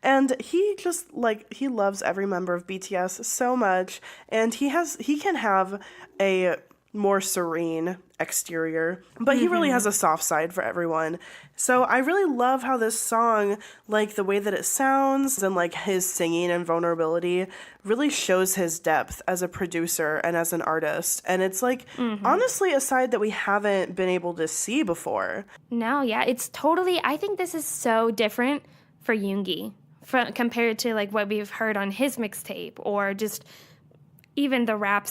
S2: And he just, he loves every member of BTS so much. And he can have a more serene exterior, but he really has a soft side for everyone. So I really love how this song, like the way that it sounds and like his singing and vulnerability really shows his depth as a producer and as an artist. And it's like, honestly, a side that we haven't been able to see before.
S3: No, yeah, it's totally, I think this is so different for Yoongi compared to like what we've heard on his mixtape, or just even the rap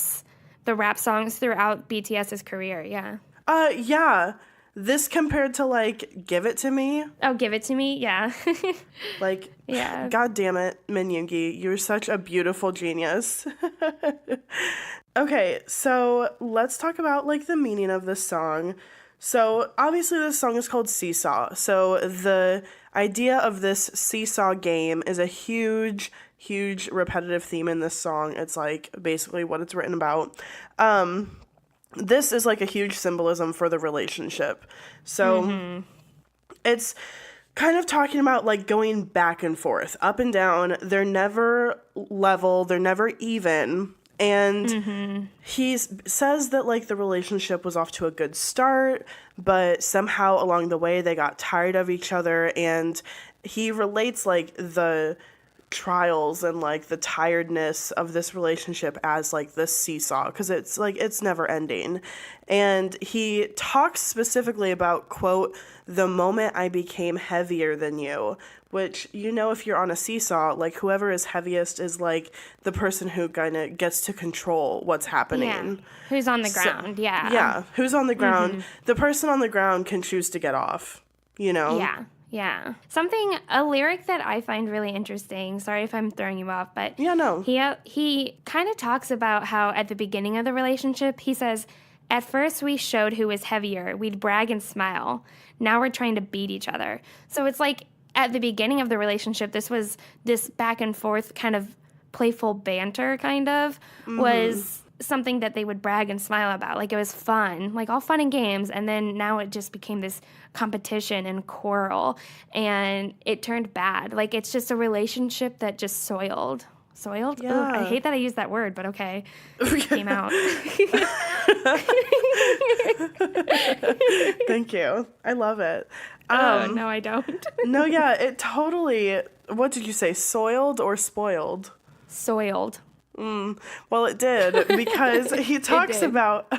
S3: songs throughout BTS's career, yeah.
S2: Yeah. This compared to, like, Give It To Me.
S3: Oh, Give It To Me, yeah.
S2: Like,
S3: yeah.
S2: God damn it, Min Yoongi. You're such a beautiful genius. Okay, so let's talk about, like, the meaning of this song. So, obviously, this song is called Seesaw. So, the idea of this seesaw game is a huge repetitive theme in this song. It's like basically what it's written about. This is like a huge symbolism for the relationship. So it's kind of talking about like going back and forth, up and down. They're never level, they're never even. And he says that like the relationship was off to a good start, but somehow along the way they got tired of each other. And he relates like the trials and like the tiredness of this relationship as like this seesaw, because it's like it's never ending. And he talks specifically about, quote, the moment I became heavier than you, which, you know, if you're on a seesaw, like whoever is heaviest is like the person who kind of gets to control what's happening.
S3: Yeah. Who's on the ground? Yeah.
S2: Yeah, who's on the ground. The person on the ground can choose to get off, you know?
S3: Yeah. Yeah. A lyric that I find really interesting, sorry if I'm throwing you off, but
S2: Yeah, no.
S3: he kind of talks about how at the beginning of the relationship, he says, at first we showed who was heavier. We'd brag and smile. Now we're trying to beat each other. So it's like at the beginning of the relationship, this was this back and forth kind of playful banter kind of was something that they would brag and smile about. Like it was fun, like all fun and games. And then now it just became this competition and quarrel, and it turned bad. Like it's just a relationship that just soiled. Soiled?
S2: Yeah.
S3: Ugh, I hate that I used that word, but okay. It came out.
S2: Thank you. I love it.
S3: No, I don't.
S2: No, yeah, it totally, what did you say, soiled or spoiled?
S3: Soiled.
S2: Well, it did, because he talks
S3: did.
S2: about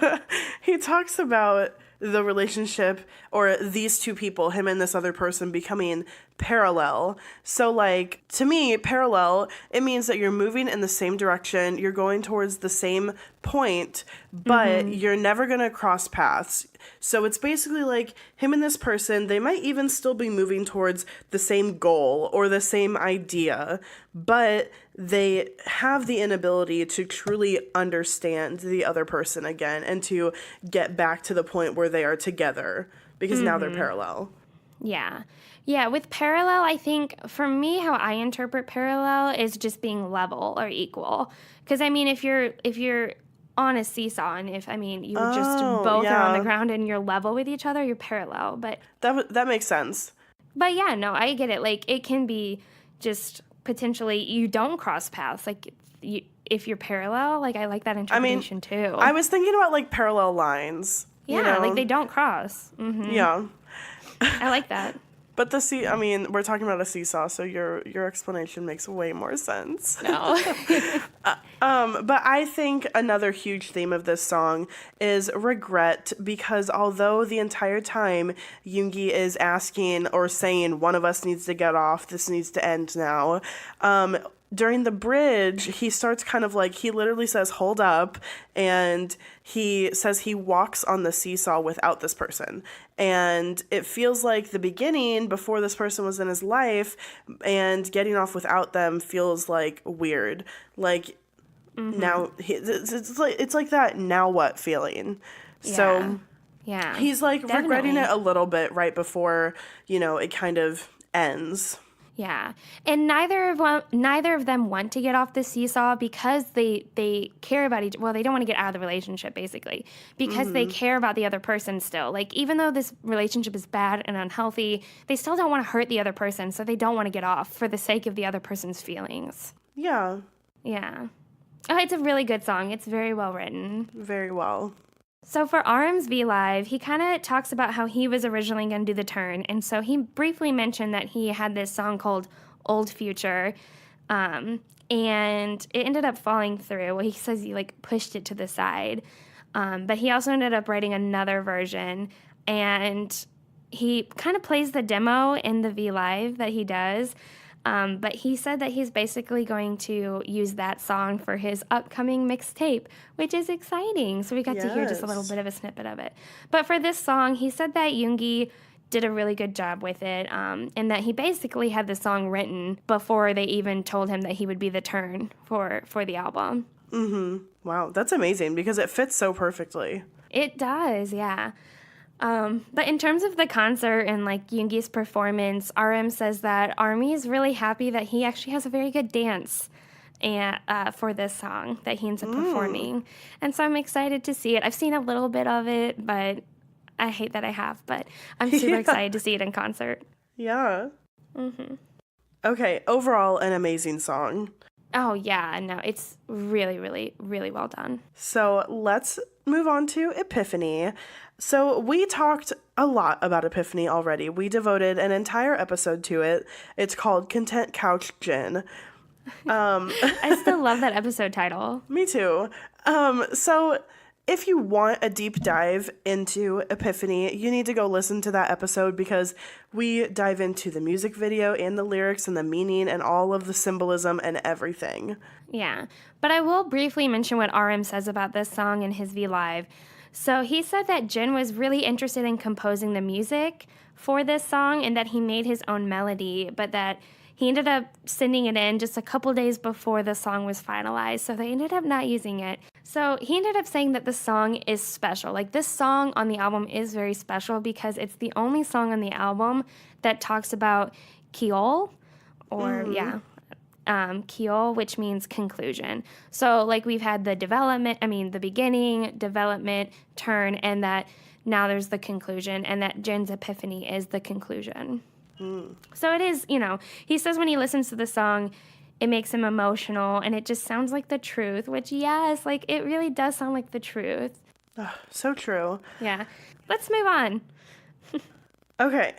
S2: the relationship, or these two people, him and this other person, becoming parallel. So like, to me, parallel, it means that you're moving in the same direction, you're going towards the same point, but you're never going to cross paths. So it's basically like him and this person, they might even still be moving towards the same goal or the same idea, but they have the inability to truly understand the other person again and to get back to the point where they are together, because now they're parallel.
S3: Yeah. Yeah, with parallel, I think for me, how I interpret parallel is just being level or equal. Because I mean, if you're on a seesaw, and if you just both are on the ground and you're level with each other, you're parallel. But
S2: That makes sense.
S3: But yeah, no, I get it. Like it can be just potentially you don't cross paths. Like if you're parallel, like I like that interpretation too.
S2: I was thinking about like parallel lines.
S3: Yeah,
S2: you know?
S3: like they don't cross.
S2: Yeah.
S3: I like that.
S2: But we're talking about a seesaw, so your explanation makes way more sense.
S3: No.
S2: But I think another huge theme of this song is regret, because although the entire time Yoongi is asking or saying one of us needs to get off, this needs to end now, during the bridge, he starts kind of like, he literally says, hold up, and he says he walks on the seesaw without this person. And it feels like the beginning, before this person was in his life, and getting off without them feels like weird. Like, now, it's like that now what feeling.
S3: Yeah.
S2: So,
S3: Yeah.
S2: he's like
S3: Definitely.
S2: regretting it a little bit right before, it kind of ends.
S3: Yeah, and neither of them want to get off the seesaw because they care about each. Well, they don't want to get out of the relationship, basically, because they care about the other person still. Like, even though this relationship is bad and unhealthy, they still don't want to hurt the other person, so they don't want to get off for the sake of the other person's feelings.
S2: Yeah.
S3: Yeah. Oh, it's a really good song. It's very well written.
S2: Very well.
S3: So for RM's V Live, he kind of talks about how he was originally going to do the turn. And so he briefly mentioned that he had this song called Old Future. And it ended up falling through. Well, he says he pushed it to the side. But he also ended up writing another version. And he kind of plays the demo in the V Live that he does. But he said that he's basically going to use that song for his upcoming mixtape, which is exciting. So we got to hear just a little bit of a snippet of it. But for this song, he said that Yoongi did a really good job with it, and that he basically had the song written before they even told him that he would be the turn for the album.
S2: Mm-hmm. Wow, that's amazing because it fits so perfectly.
S3: It does, yeah. But in terms of the concert and Yoongi's performance, RM says that Army is really happy that he actually has a very good dance for this song that he ends up performing. And so I'm excited to see it. I've seen a little bit of it, but I hate that I have. But I'm super excited to see it in concert.
S2: Yeah.
S3: Mm-hmm.
S2: Okay, overall, an amazing song.
S3: Oh, yeah. No, it's really, really, really well done.
S2: So let's move on to Epiphany. So we talked a lot about Epiphany already. We devoted an entire episode to it. It's called Content Couch Gin.
S3: I still love that episode title.
S2: Me too. So if you want a deep dive into Epiphany, you need to go listen to that episode because we dive into the music video and the lyrics and the meaning and all of the symbolism and everything.
S3: Yeah, but I will briefly mention what RM says about this song in his V Live. So he said that Jin was really interested in composing the music for this song and that he made his own melody, but that he ended up sending it in just a couple days before the song was finalized, so they ended up not using it. So he ended up saying that the song is special. Like, this song on the album is very special because it's the only song on the album that talks about Kiol, or, Kiol, which means conclusion. So, like, we've had the the beginning, development, turn, and that now there's the conclusion, and that Jin's epiphany is the conclusion. So it is, he says when he listens to the song, it makes him emotional, and it just sounds like the truth, which, yes, like, it really does sound like the truth.
S2: Oh, so true.
S3: Yeah. Let's move on.
S2: Okay.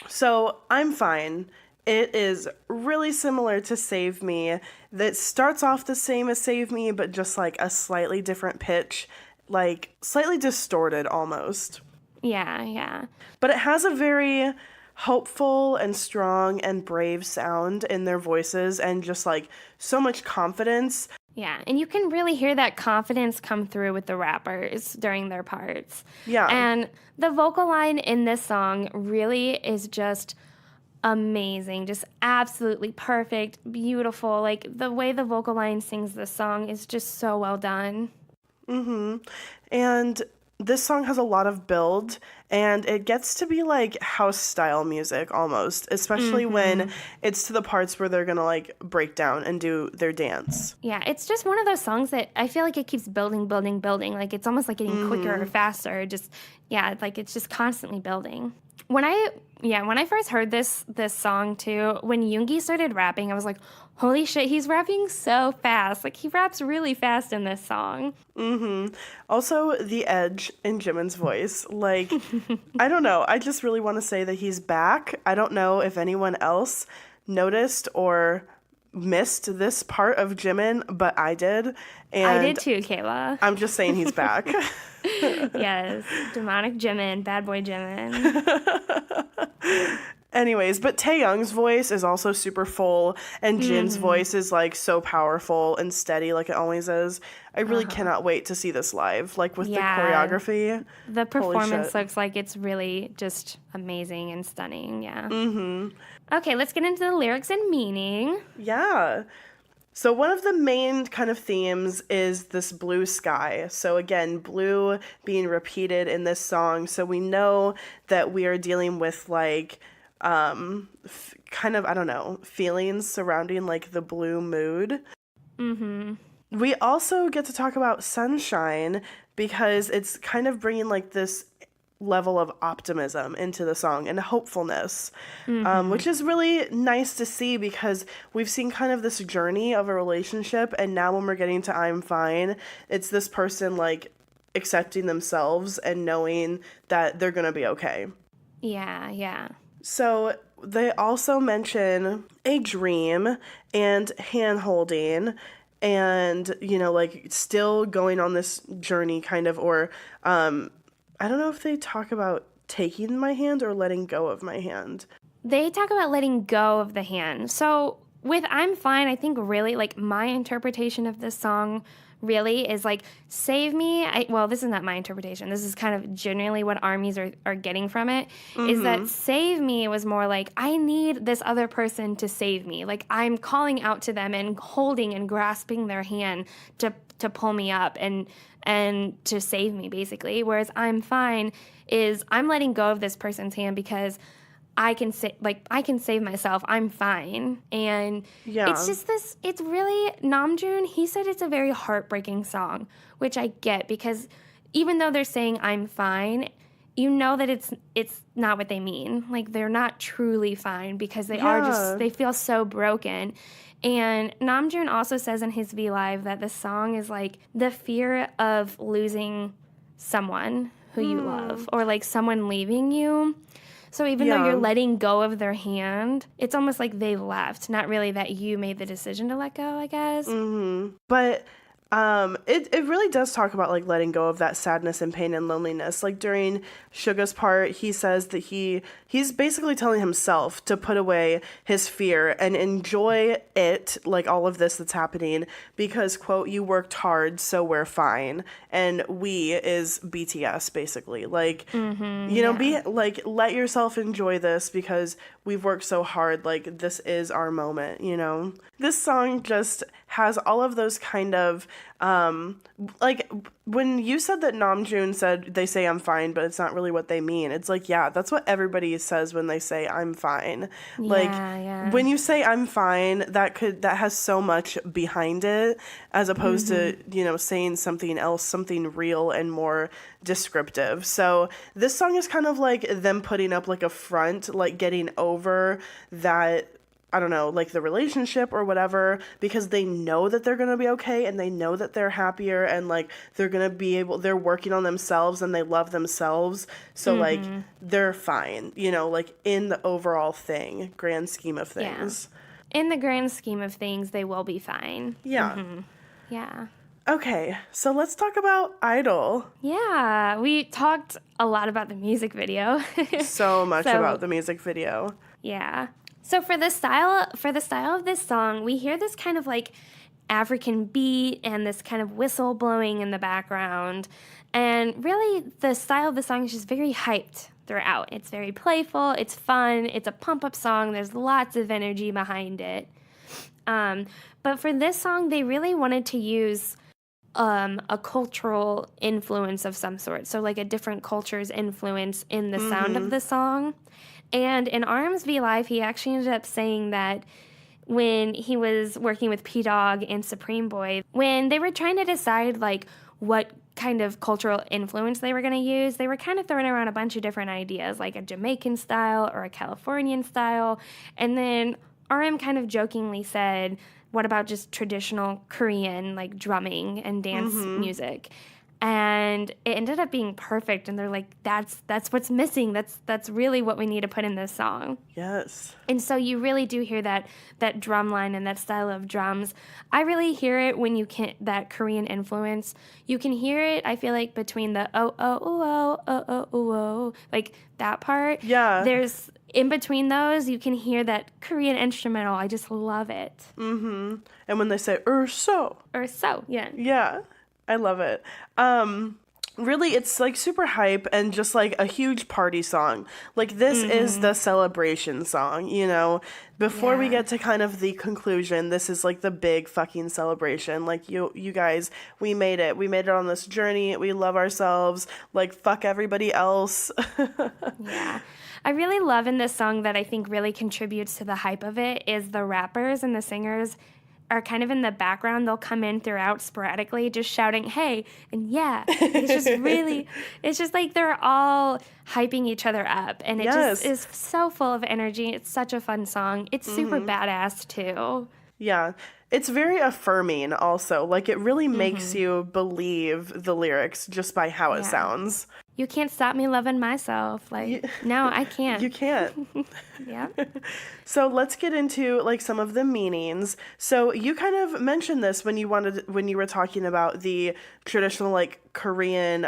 S2: So, I'm Fine. It is really similar to Save Me. That starts off the same as Save Me, but just, like, a slightly different pitch. Like, slightly distorted, almost.
S3: Yeah.
S2: But it has a very hopeful and strong and brave sound in their voices and just like so much confidence.
S3: Yeah, and you can really hear that confidence come through with the rappers during their parts.
S2: Yeah.
S3: And the vocal line in this song really is just amazing, just absolutely perfect, beautiful. Like, the way the vocal line sings this song is just so well done.
S2: And this song has a lot of build, and it gets to be like house style music almost, especially when it's to the parts where they're gonna like break down and do their dance.
S3: Yeah, it's just one of those songs that I feel like it keeps building. Like, it's almost like getting quicker or faster. It's just constantly building. When I first heard this song too, when Yoongi started rapping, I was like, holy shit, he's rapping so fast. Like, he raps really fast in this song.
S2: Also, the edge in Jimin's voice. Like, I don't know. I just really want to say that he's back. I don't know if anyone else noticed or missed this part of Jimin, but I did. And
S3: I did too, Kayla.
S2: I'm just saying he's back.
S3: Yes, demonic Jimin, bad boy Jimin.
S2: Anyways, but Taeyoung's voice is also super full, and Jin's voice is like so powerful and steady like it always is. I really cannot wait to see this live, like with the choreography.
S3: The performance looks like it's really just amazing and stunning, yeah. Okay, let's get into the lyrics and meaning.
S2: Yeah. So one of the main kind of themes is this blue sky. So again, blue being repeated in this song. So we know that we are dealing with like kind of, I don't know, feelings surrounding like the blue mood. We also get to talk about sunshine because it's kind of bringing like this level of optimism into the song and hopefulness, which is really nice to see because we've seen kind of this journey of a relationship, and now when we're getting to I'm Fine, it's this person like accepting themselves and knowing that they're gonna be okay.
S3: Yeah.
S2: So they also mention a dream and hand holding and, like still going on this journey kind of, or I don't know if they talk about taking my hand or letting go of my hand.
S3: They talk about letting go of the hand. So with I'm Fine, I think really like my interpretation of this song really is like, save me. This is not my interpretation. This is kind of generally what armies are getting from it, is that save me was more like, I need this other person to save me. Like, I'm calling out to them and holding and grasping their hand to pull me up and to save me, basically. Whereas I'm Fine is I'm letting go of this person's hand because I can save myself. I'm fine. And it's just this, it's really, Namjoon, he said it's a very heartbreaking song, which I get because even though they're saying I'm fine, you know that it's not what they mean. Like, they're not truly fine because they are just, they feel so broken. And Namjoon also says in his V Live that the song is like the fear of losing someone who you love or like someone leaving you. So even though
S2: Yeah.
S3: you're letting go of their hand, it's almost like they left, not really that you made the decision to let go, I guess.
S2: But it really does talk about like letting go of that sadness and pain and loneliness. Like during Suga's part, he says that he's basically telling himself to put away his fear and enjoy it, like all of this that's happening, because quote, you worked hard, so we're fine. And we is BTS basically. Like be like, let yourself enjoy this because we've worked so hard. Like this is our moment, you know? This song just has all of those kind of like when you said that Namjoon said they say I'm fine, but it's not really what they mean. It's like, yeah, that's what everybody says when they say I'm fine. Like when you say I'm fine, that has so much behind it as opposed to, saying something else, something real and more descriptive. So this song is kind of like them putting up like a front, like getting over that, I don't know, like the relationship or whatever, because they know that they're going to be okay and they know that they're happier and like they're going to they're working on themselves and they love themselves. So like they're fine, like in the overall grand scheme of things.
S3: Yeah. In the grand scheme of things, they will be fine.
S2: Yeah.
S3: Yeah.
S2: Okay, so let's talk about Idol.
S3: Yeah, we talked a lot about the music video.
S2: So much about the music video.
S3: Yeah. So for the style of this song, we hear this kind of like African beat and this kind of whistle blowing in the background. And really the style of the song is just very hyped throughout. It's very playful, it's fun, it's a pump-up song, there's lots of energy behind it. But for this song, they really wanted to use a cultural influence of some sort. So like a different culture's influence in the sound of the song. And in Arms V Live, he actually ended up saying that when he was working with P-Dog and Supreme Boy, when they were trying to decide like what kind of cultural influence they were going to use, they were kind of throwing around a bunch of different ideas, like a Jamaican style or a Californian style. And then RM kind of jokingly said, what about just traditional Korean like drumming and dance music? And it ended up being perfect, and they're like, that's what's missing. That's really what we need to put in this song.
S2: Yes.
S3: And so you really do hear that drum line and that style of drums. I really hear it when you can, that Korean influence. You can hear it, I feel like, between the oh, oh, oh, oh, oh, oh, oh, like that part.
S2: Yeah.
S3: There's, in between those, you can hear that Korean instrumental. I just love it.
S2: And when they say, so.
S3: Yeah.
S2: Yeah. I love it. Really, it's like super hype and just like a huge party song. Like this is the celebration song, Before we get to kind of the conclusion, this is like the big fucking celebration. Like you guys, we made it. We made it on this journey. We love ourselves. Like fuck everybody else.
S3: Yeah. I really love in this song that I think really contributes to the hype of it is the rappers and the singers are kind of in the background. They'll come in throughout sporadically, just shouting, hey, and yeah. It's just like they're all hyping each other up. And it just is so full of energy. It's such a fun song. It's super badass, too.
S2: Yeah. It's very affirming also. Like it really makes you believe the lyrics just by how it sounds.
S3: You can't stop me loving myself. Like, no, I can't.
S2: You can't.
S3: Yeah.
S2: So let's get into like some of the meanings. So you kind of mentioned this when you were talking about the traditional like Korean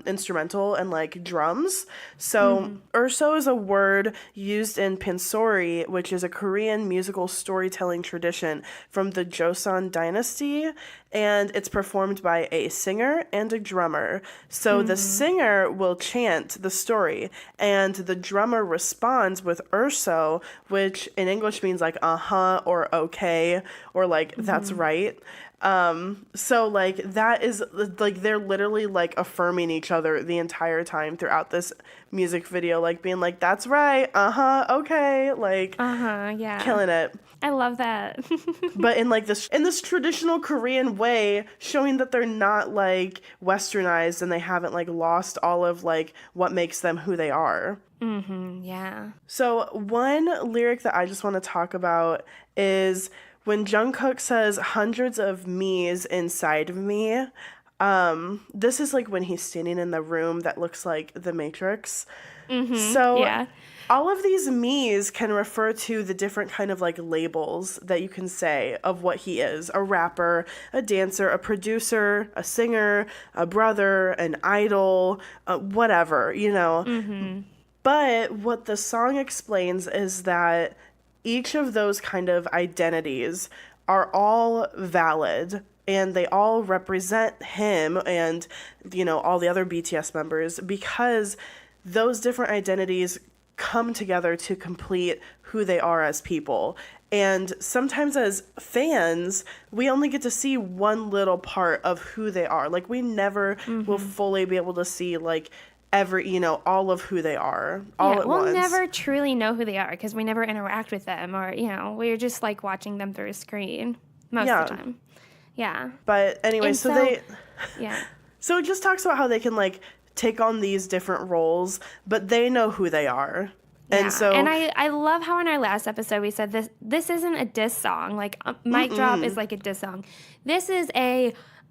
S2: instrumental and like drums. So urso is a word used in pansori, which is a Korean musical storytelling tradition from the Joseon dynasty, and it's performed by a singer and a drummer. So the singer will chant the story and the drummer responds with urso, which in English means like uh-huh or okay or like that's right. So like that is like they're literally like affirming each other the entire time throughout this music video, like being like that's right, uh-huh, okay, like
S3: yeah,
S2: killing it.
S3: I love that.
S2: But in this traditional Korean way, showing that they're not like westernized and they haven't like lost all of like what makes them who they are.
S3: Yeah. So
S2: one lyric that I just want to talk about is when Jungkook says hundreds of me's inside of me. This is like when he's standing in the room that looks like the Matrix. So
S3: yeah.
S2: All of these me's can refer to the different kind of like labels that you can say of what he is. A rapper, a dancer, a producer, a singer, a brother, an idol, whatever, you know.
S3: Mm-hmm.
S2: But what the song explains is that each of those kind of identities are all valid and they all represent him and, you know, all the other BTS members because those different identities come together to complete who they are as people. And sometimes as fans, we only get to see one little part of who they are. Like, we never will fully be able to see, like, all of who they are all at once.
S3: We'll never truly know who they are because we never interact with them or, you know, we're just, like, watching them through a screen most of the time. Yeah.
S2: But anyway,
S3: And
S2: so
S3: Yeah.
S2: So it just talks about how they can, like, take on these different roles, but they know who they are. And so,
S3: and I love how in our last episode we said this isn't a diss song. Like, Mic Drop is like a diss song. This is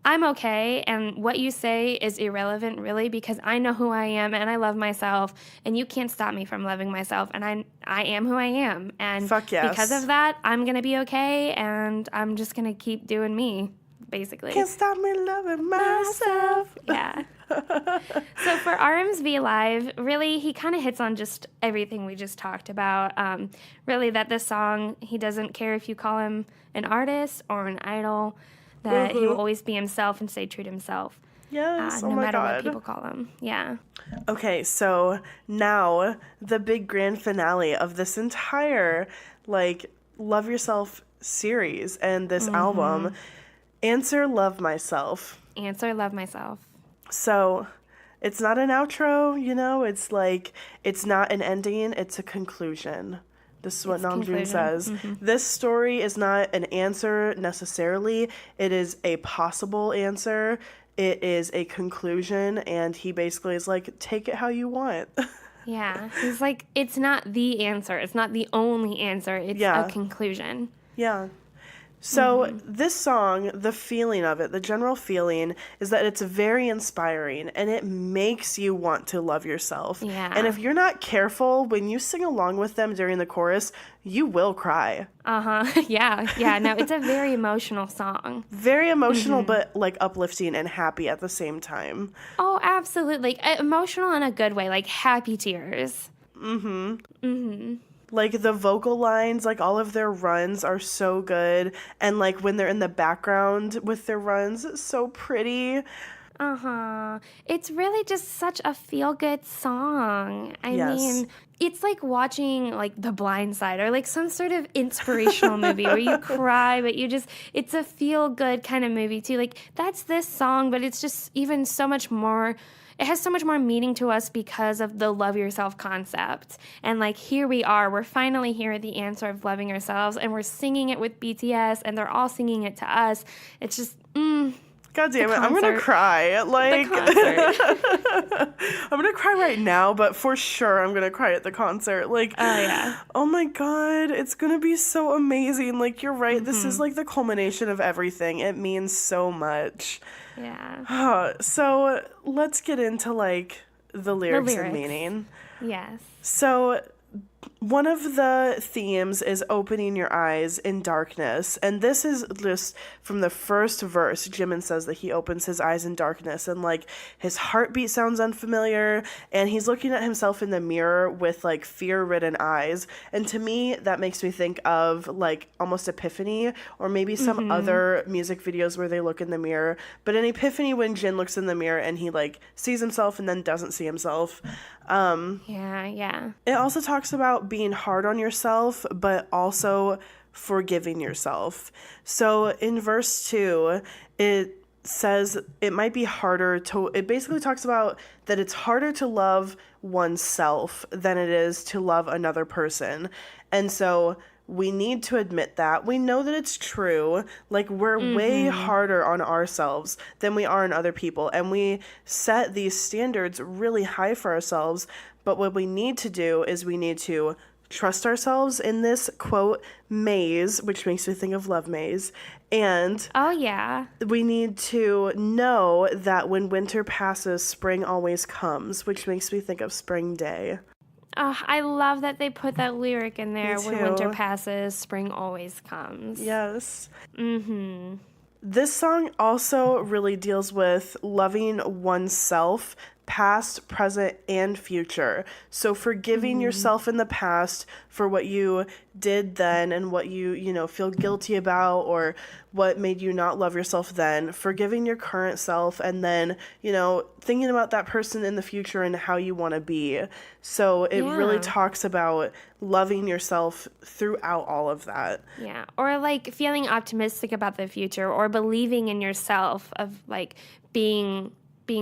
S3: I'm okay, and what you say is irrelevant, really, because I know who I am, and I love myself, and you can't stop me from loving myself, and I am who I am. And
S2: Fuck yes.
S3: because of that, I'm going to be okay, and I'm just going to keep doing me, basically.
S2: Can't stop me loving myself.
S3: Yeah. So for RMsB Live, really, he kind of hits on just everything we just talked about. Really, that this song, he doesn't care if you call him an artist or an idol, that he will always be himself and stay true to himself.
S2: Yes,
S3: no matter what people call him. Yeah.
S2: Okay, so now the big grand finale of this entire, like, Love Yourself series and this album, Answer Love Myself.
S3: Answer Love Myself.
S2: So it's not an outro, you know, it's like, it's not an ending, it's a conclusion. This is what Namjoon says. This story is not an answer necessarily. It is a possible answer. It is a conclusion. And he basically is like, take it how you want.
S3: Yeah. He's like, it's not the answer. It's not the only answer. It's a conclusion.
S2: Yeah. So this song, the feeling of it, the general feeling is that it's very inspiring and it makes you want to love yourself.
S3: Yeah.
S2: And if you're not careful, when you sing along with them during the chorus, you will cry.
S3: Yeah. Yeah. No, it's a very emotional song.
S2: Very emotional, but like uplifting and happy at the same time.
S3: Oh, absolutely. Like, emotional in a good way, like happy tears.
S2: Like the vocal lines, like all of their runs are so good. And like when they're in the background with their runs, it's so pretty.
S3: It's really just such a feel-good song. I mean, it's like watching like The Blind Side or like some sort of inspirational movie where you cry, but it's a feel-good kind of movie too. Like, that's this song, but it's just even so much more. It has so much more meaning to us because of the love yourself concept. And like, here we are, we're finally here at the answer of loving ourselves, and we're singing it with BTS, and they're all singing it to us. It's just,
S2: God damn it, I'm gonna cry. Like, I'm gonna cry right now, but for sure I'm gonna cry at the concert. Like,
S3: oh yeah.
S2: Oh my God, it's gonna be so amazing. Like, you're right, this is like the culmination of everything. It means so much.
S3: Yeah.
S2: So let's get into like the lyrics and meaning.
S3: Yes.
S2: So one of the themes is opening your eyes in darkness. And this is just from the first verse. Jimin says that he opens his eyes in darkness and like his heartbeat sounds unfamiliar and he's looking at himself in the mirror with like fear-ridden eyes. And to me, that makes me think of like almost Epiphany or maybe some other music videos where they look in the mirror. But in Epiphany, when Jin looks in the mirror and he like sees himself and then doesn't see himself.
S3: Yeah.
S2: It also talks about being hard on yourself, but also forgiving yourself. So in verse 2, it says it might be harder to, it basically talks about that it's harder to love oneself than it is to love another person. And so we need to admit that. We know that it's true. Like, we're way harder on ourselves than we are on other people. And we set these standards really high for ourselves. But what we need to do is we need to trust ourselves in this, quote, maze, which makes me think of Love Maze. And
S3: oh, yeah.
S2: We need to know that when winter passes, spring always comes, which makes me think of Spring Day.
S3: I love that they put that lyric in there.
S2: Me
S3: When
S2: too.
S3: winter passes, spring always comes.
S2: Yes.
S3: Mm-hmm.
S2: This song also really deals with loving oneself, past, present, and future. So forgiving yourself in the past for what you did then and what you feel guilty about or what made you not love yourself then. Forgiving your current self and then, thinking about that person in the future and how you want to be. So it really
S3: Yeah.
S2: talks about loving yourself throughout all of that.
S3: Yeah. Or like feeling optimistic about the future or believing in yourself of like being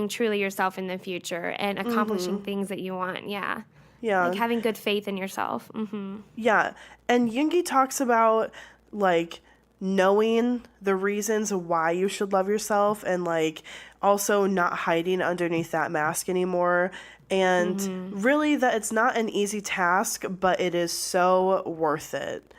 S3: truly yourself in the future and accomplishing things that you want. Yeah.
S2: Yeah.
S3: Like having good faith in yourself. Mm-hmm.
S2: Yeah, and Yoongi talks about like knowing the reasons why you should love yourself and like also not hiding underneath that mask anymore. And really that it's not an easy task, but it is so worth it.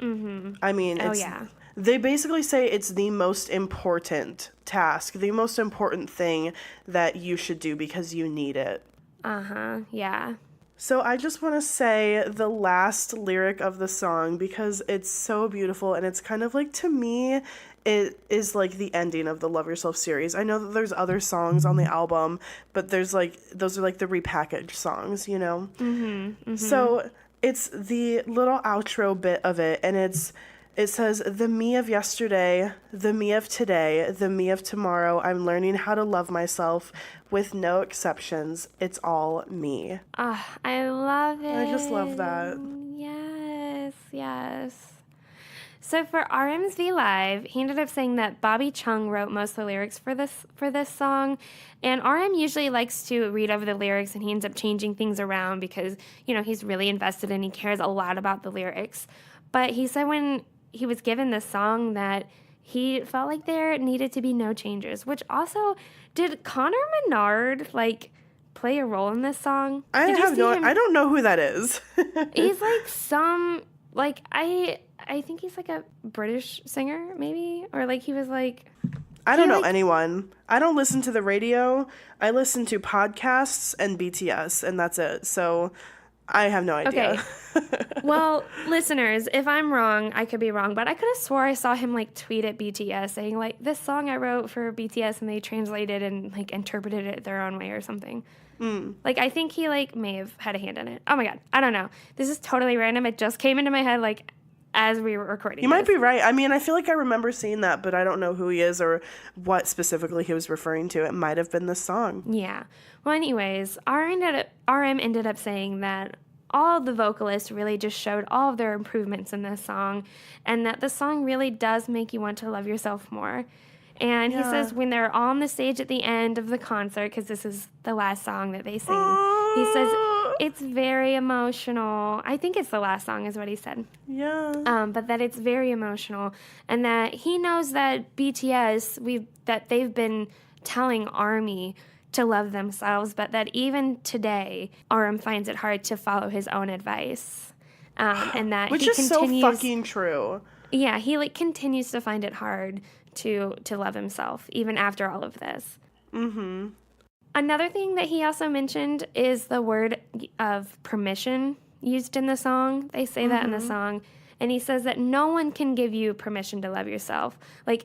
S2: I mean,
S3: Oh, yeah.
S2: they basically say it's the most important task, the most important thing that you should do because you need it.
S3: Uh-huh. Yeah.
S2: So I just want to say the last lyric of the song because it's so beautiful and it's kind of like, to me, it is like the ending of the Love Yourself series. I know that there's other songs on the album, but those are like the repackaged songs, So it's the little outro bit of it, and it says, the me of yesterday, the me of today, the me of tomorrow, I'm learning how to love myself with no exceptions. It's all me.
S3: I love it.
S2: I just love that.
S3: Yes, yes. So for RMsV Live, he ended up saying that Bobby Chung wrote most of the lyrics for this song, and RM usually likes to read over the lyrics, and he ends up changing things around because he's really invested and he cares a lot about the lyrics. But he said when he was given this song that he felt like there needed to be no changes, which also, did Connor Menard play a role in this song?
S2: I don't know who that is.
S3: He's like I think he's like a British singer maybe, or like he was like,
S2: I don't know anyone. I don't listen to the radio. I listen to podcasts and BTS, and that's it. So I have no idea.
S3: Okay. Well, listeners, if I'm wrong, I could be wrong, but I could have swore I saw him tweet at BTS saying this song I wrote for BTS, and they translated and interpreted it their own way or something. I think he may have had a hand in it. Oh my God, I don't know. This is totally random. It just came into my head as we were recording.
S2: You might be right. I mean, I feel like I remember seeing that, but I don't know who he is or what specifically he was referring to. It might have been this song.
S3: Yeah. Well, anyways, RM ended up saying that all the vocalists really just showed all of their improvements in this song, and that the song really does make you want to love yourself more. And he says when they're all on the stage at the end of the concert, because this is the last song that they sing, he says it's very emotional. I think it's the last song is what he said.
S2: Yeah.
S3: But that it's very emotional, and that he knows that BTS, that they've been telling ARMY to love themselves, but that even today, RM finds it hard to follow his own advice. And that
S2: Which
S3: he
S2: is
S3: continues,
S2: so fucking true.
S3: Yeah, he continues to find it hard to love himself, even after all of this. Mm-hmm. Another thing that he also mentioned is the word of permission used in the song. They say that in the song. And he says that no one can give you permission to love yourself.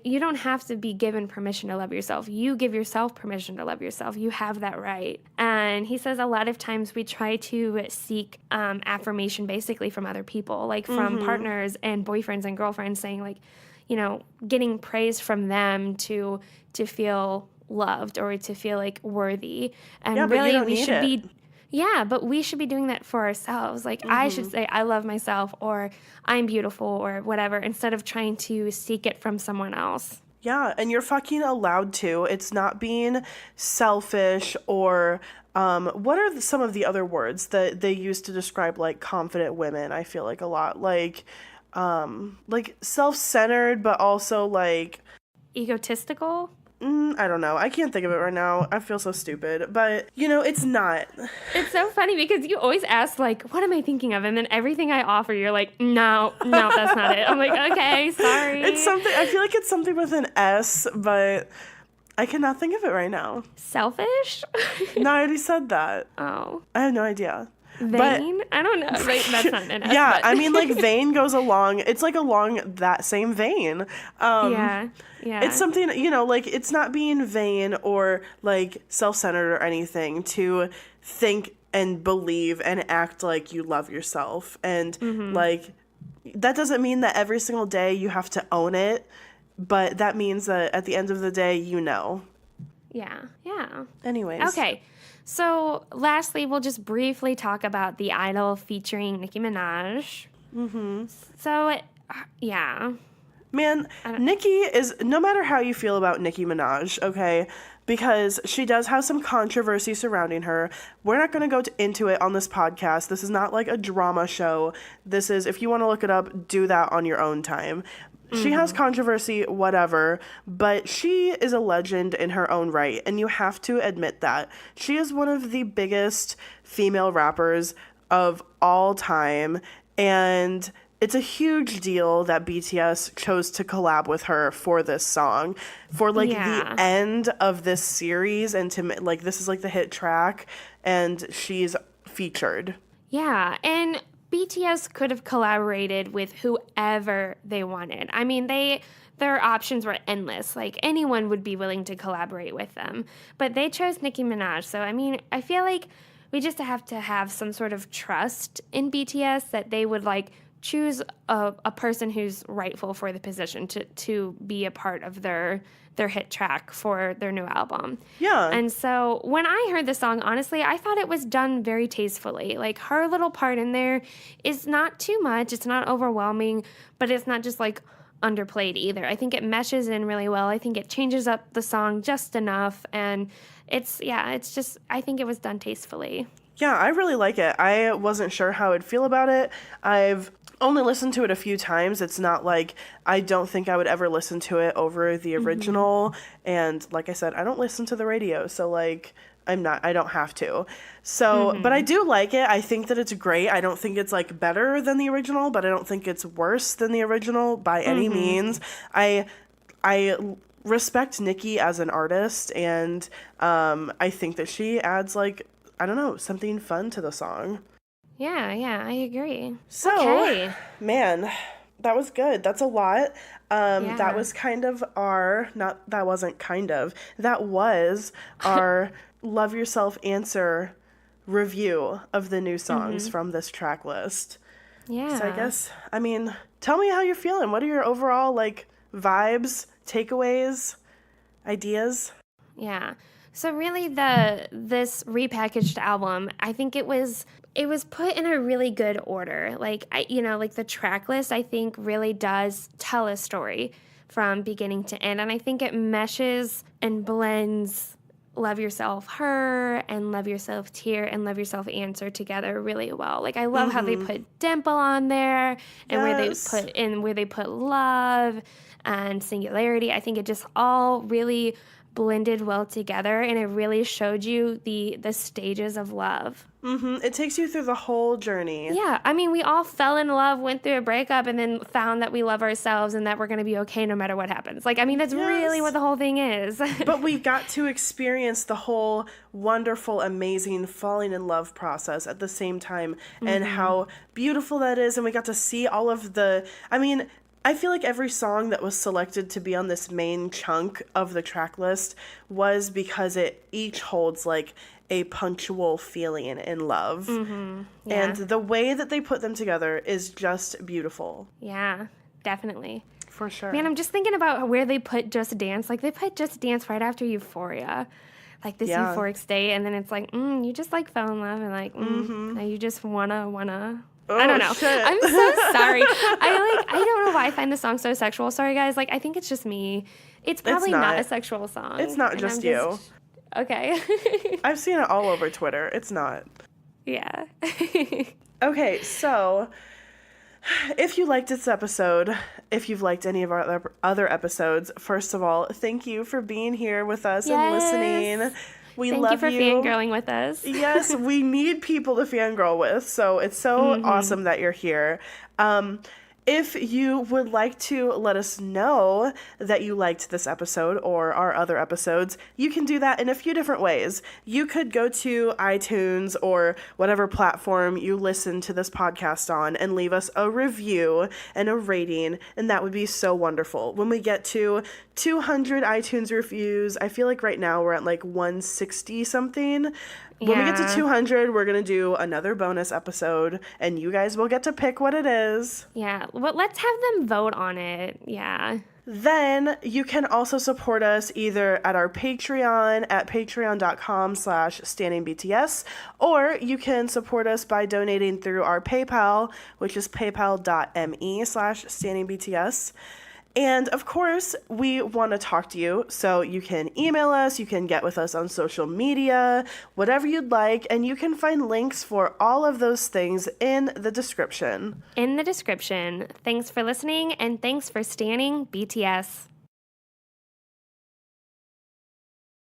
S3: You don't have to be given permission to love yourself. You give yourself permission to love yourself. You have that right. And he says a lot of times we try to seek affirmation basically from other people, from partners and boyfriends and girlfriends saying getting praise from them to feel loved or to feel worthy. And
S2: yeah,
S3: really
S2: but you don't
S3: we
S2: need
S3: should
S2: it.
S3: be but we should be doing that for ourselves. I should say I love myself or I'm beautiful or whatever instead of trying to seek it from someone else.
S2: Yeah, and you're fucking allowed to. It's not being selfish or what are some of the other words that they use to describe confident women? I feel a lot self-centered, but also
S3: Egotistical?
S2: I don't know. I can't think of it right now. I feel so stupid. But, it's not.
S3: It's so funny because you always ask, what am I thinking of? And then everything I offer, you're like, no, that's not it. I'm like, okay, sorry.
S2: It's something, I feel like it's something with an S, but I cannot think of it right now.
S3: Selfish?
S2: No, I already said that.
S3: Oh.
S2: I have no idea.
S3: Vain? I don't know. Like, that's not an S.
S2: Yeah,
S3: but-
S2: I mean, like, vain goes along, it's like along that same vein.
S3: yeah.
S2: It's something, like, it's not being vain or, like, self-centered or anything to think and believe and act like you love yourself. And, like, that doesn't mean that every single day you have to own it, but that means that at the end of the day,
S3: Yeah.
S2: Anyways.
S3: Okay. So, lastly, we'll just briefly talk about The Idol featuring Nicki Minaj. So, yeah.
S2: Man, Nicki is, no matter how you feel about Nicki Minaj, okay, because she does have some controversy surrounding her. We're not going to go into it on this podcast. This is not like a drama show. This is, if you want to look it up, do that on your own time. She has controversy, whatever, but she is a legend in her own right, and you have to admit that. She is one of the biggest female rappers of all time, and it's a huge deal that BTS chose to collab with her for this song, for, like, the end of this series, and to, like, this is, like, the hit track, and she's featured.
S3: Yeah, and BTS could have collaborated with whoever they wanted. I mean, their options were endless. Like, anyone would be willing to collaborate with them. But they chose Nicki Minaj. So, I mean, I feel like we just have to have some sort of trust in BTS that they would, like, choose a person who's rightful for the position to be a part of their hit track for their new album.
S2: Yeah.
S3: And so when I heard the song, honestly, I thought it was done very tastefully. Like, her little part in there is not too much. It's not overwhelming, but it's not just, like, underplayed either. I think it meshes in really well. I think it changes up the song just enough. And it's just, I think it was done tastefully.
S2: Yeah, I really like it. I wasn't sure how I'd feel about it. I've only listened to it a few times. It's not like, I don't think I would ever listen to it over the original. And like I said, I don't listen to the radio, so, like, I don't have to. So, but I do like it. I think that it's great. I don't think it's, like, better than the original, but I don't think it's worse than the original by any means. I respect Nicki as an artist, and I think that she adds, like, I don't know, something fun to the song.
S3: Yeah, I agree.
S2: So,
S3: okay.
S2: Man, that was good. That's a lot.
S3: Yeah.
S2: That was kind of that was our Love Yourself Answer review of the new songs from this track list.
S3: Yeah.
S2: So I guess, I mean, tell me how you're feeling. What are your overall, like, vibes, takeaways, ideas?
S3: Yeah. So really this repackaged album, I think it was put in a really good order. Like, like the track list, I think really does tell a story from beginning to end. And I think it meshes and blends Love Yourself Her and Love Yourself Tear and Love Yourself Answer together really well. Like, I love how they put Dimple on there and where they put Love and Singularity. I think it just all really blended well together, and it really showed you the stages of love.
S2: It takes you through the whole journey.
S3: Yeah, I mean, we all fell in love, went through a breakup, and then found that we love ourselves and that we're going to be okay no matter what happens. Like, I mean, that's really what the whole thing is.
S2: But we got to experience the whole wonderful, amazing falling in love process at the same time, and how beautiful that is, and we got to see all of I feel like every song that was selected to be on this main chunk of the track list was because it each holds, like, a punctual feeling in love.
S3: Yeah.
S2: And the way that they put them together is just beautiful.
S3: Yeah, definitely.
S2: For sure.
S3: Man, I'm just thinking about where they put Just Dance. Like, they put Just Dance right after Euphoria. Like, this euphoric state, and then it's like, you just, like, fell in love, and, like, now you just wanna...
S2: Oh,
S3: I don't know.
S2: Shit.
S3: I'm so sorry. I don't know why I find the song so sexual. Sorry, guys. Like, I think it's just me. It's probably not a sexual song.
S2: It's not just you.
S3: Okay.
S2: I've seen it all over Twitter. It's not.
S3: Yeah.
S2: Okay, so if you liked this episode, if you've liked any of our other episodes, first of all, thank you for being here with us and listening. We
S3: Thank
S2: love
S3: you for fangirling with us.
S2: Yes, we need people to fangirl with, so it's so awesome that you're here. If you would like to let us know that you liked this episode or our other episodes, you can do that in a few different ways. You could go to iTunes or whatever platform you listen to this podcast on and leave us a review and a rating, and that would be so wonderful. When we get to 200 iTunes reviews, I feel like right now we're at like 160 something. When we get to 200, we're going to do another bonus episode, and you guys will get to pick what it is.
S3: Yeah, well, let's have them vote on it. Yeah.
S2: Then you can also support us either at our Patreon at patreon.com/standingbts, or you can support us by donating through our PayPal, which is paypal.me/standingbts. And of course, we want to talk to you, so you can email us, you can get with us on social media, whatever you'd like, and you can find links for all of those things in the description.
S3: In the description. Thanks for listening, and thanks for standing BTS.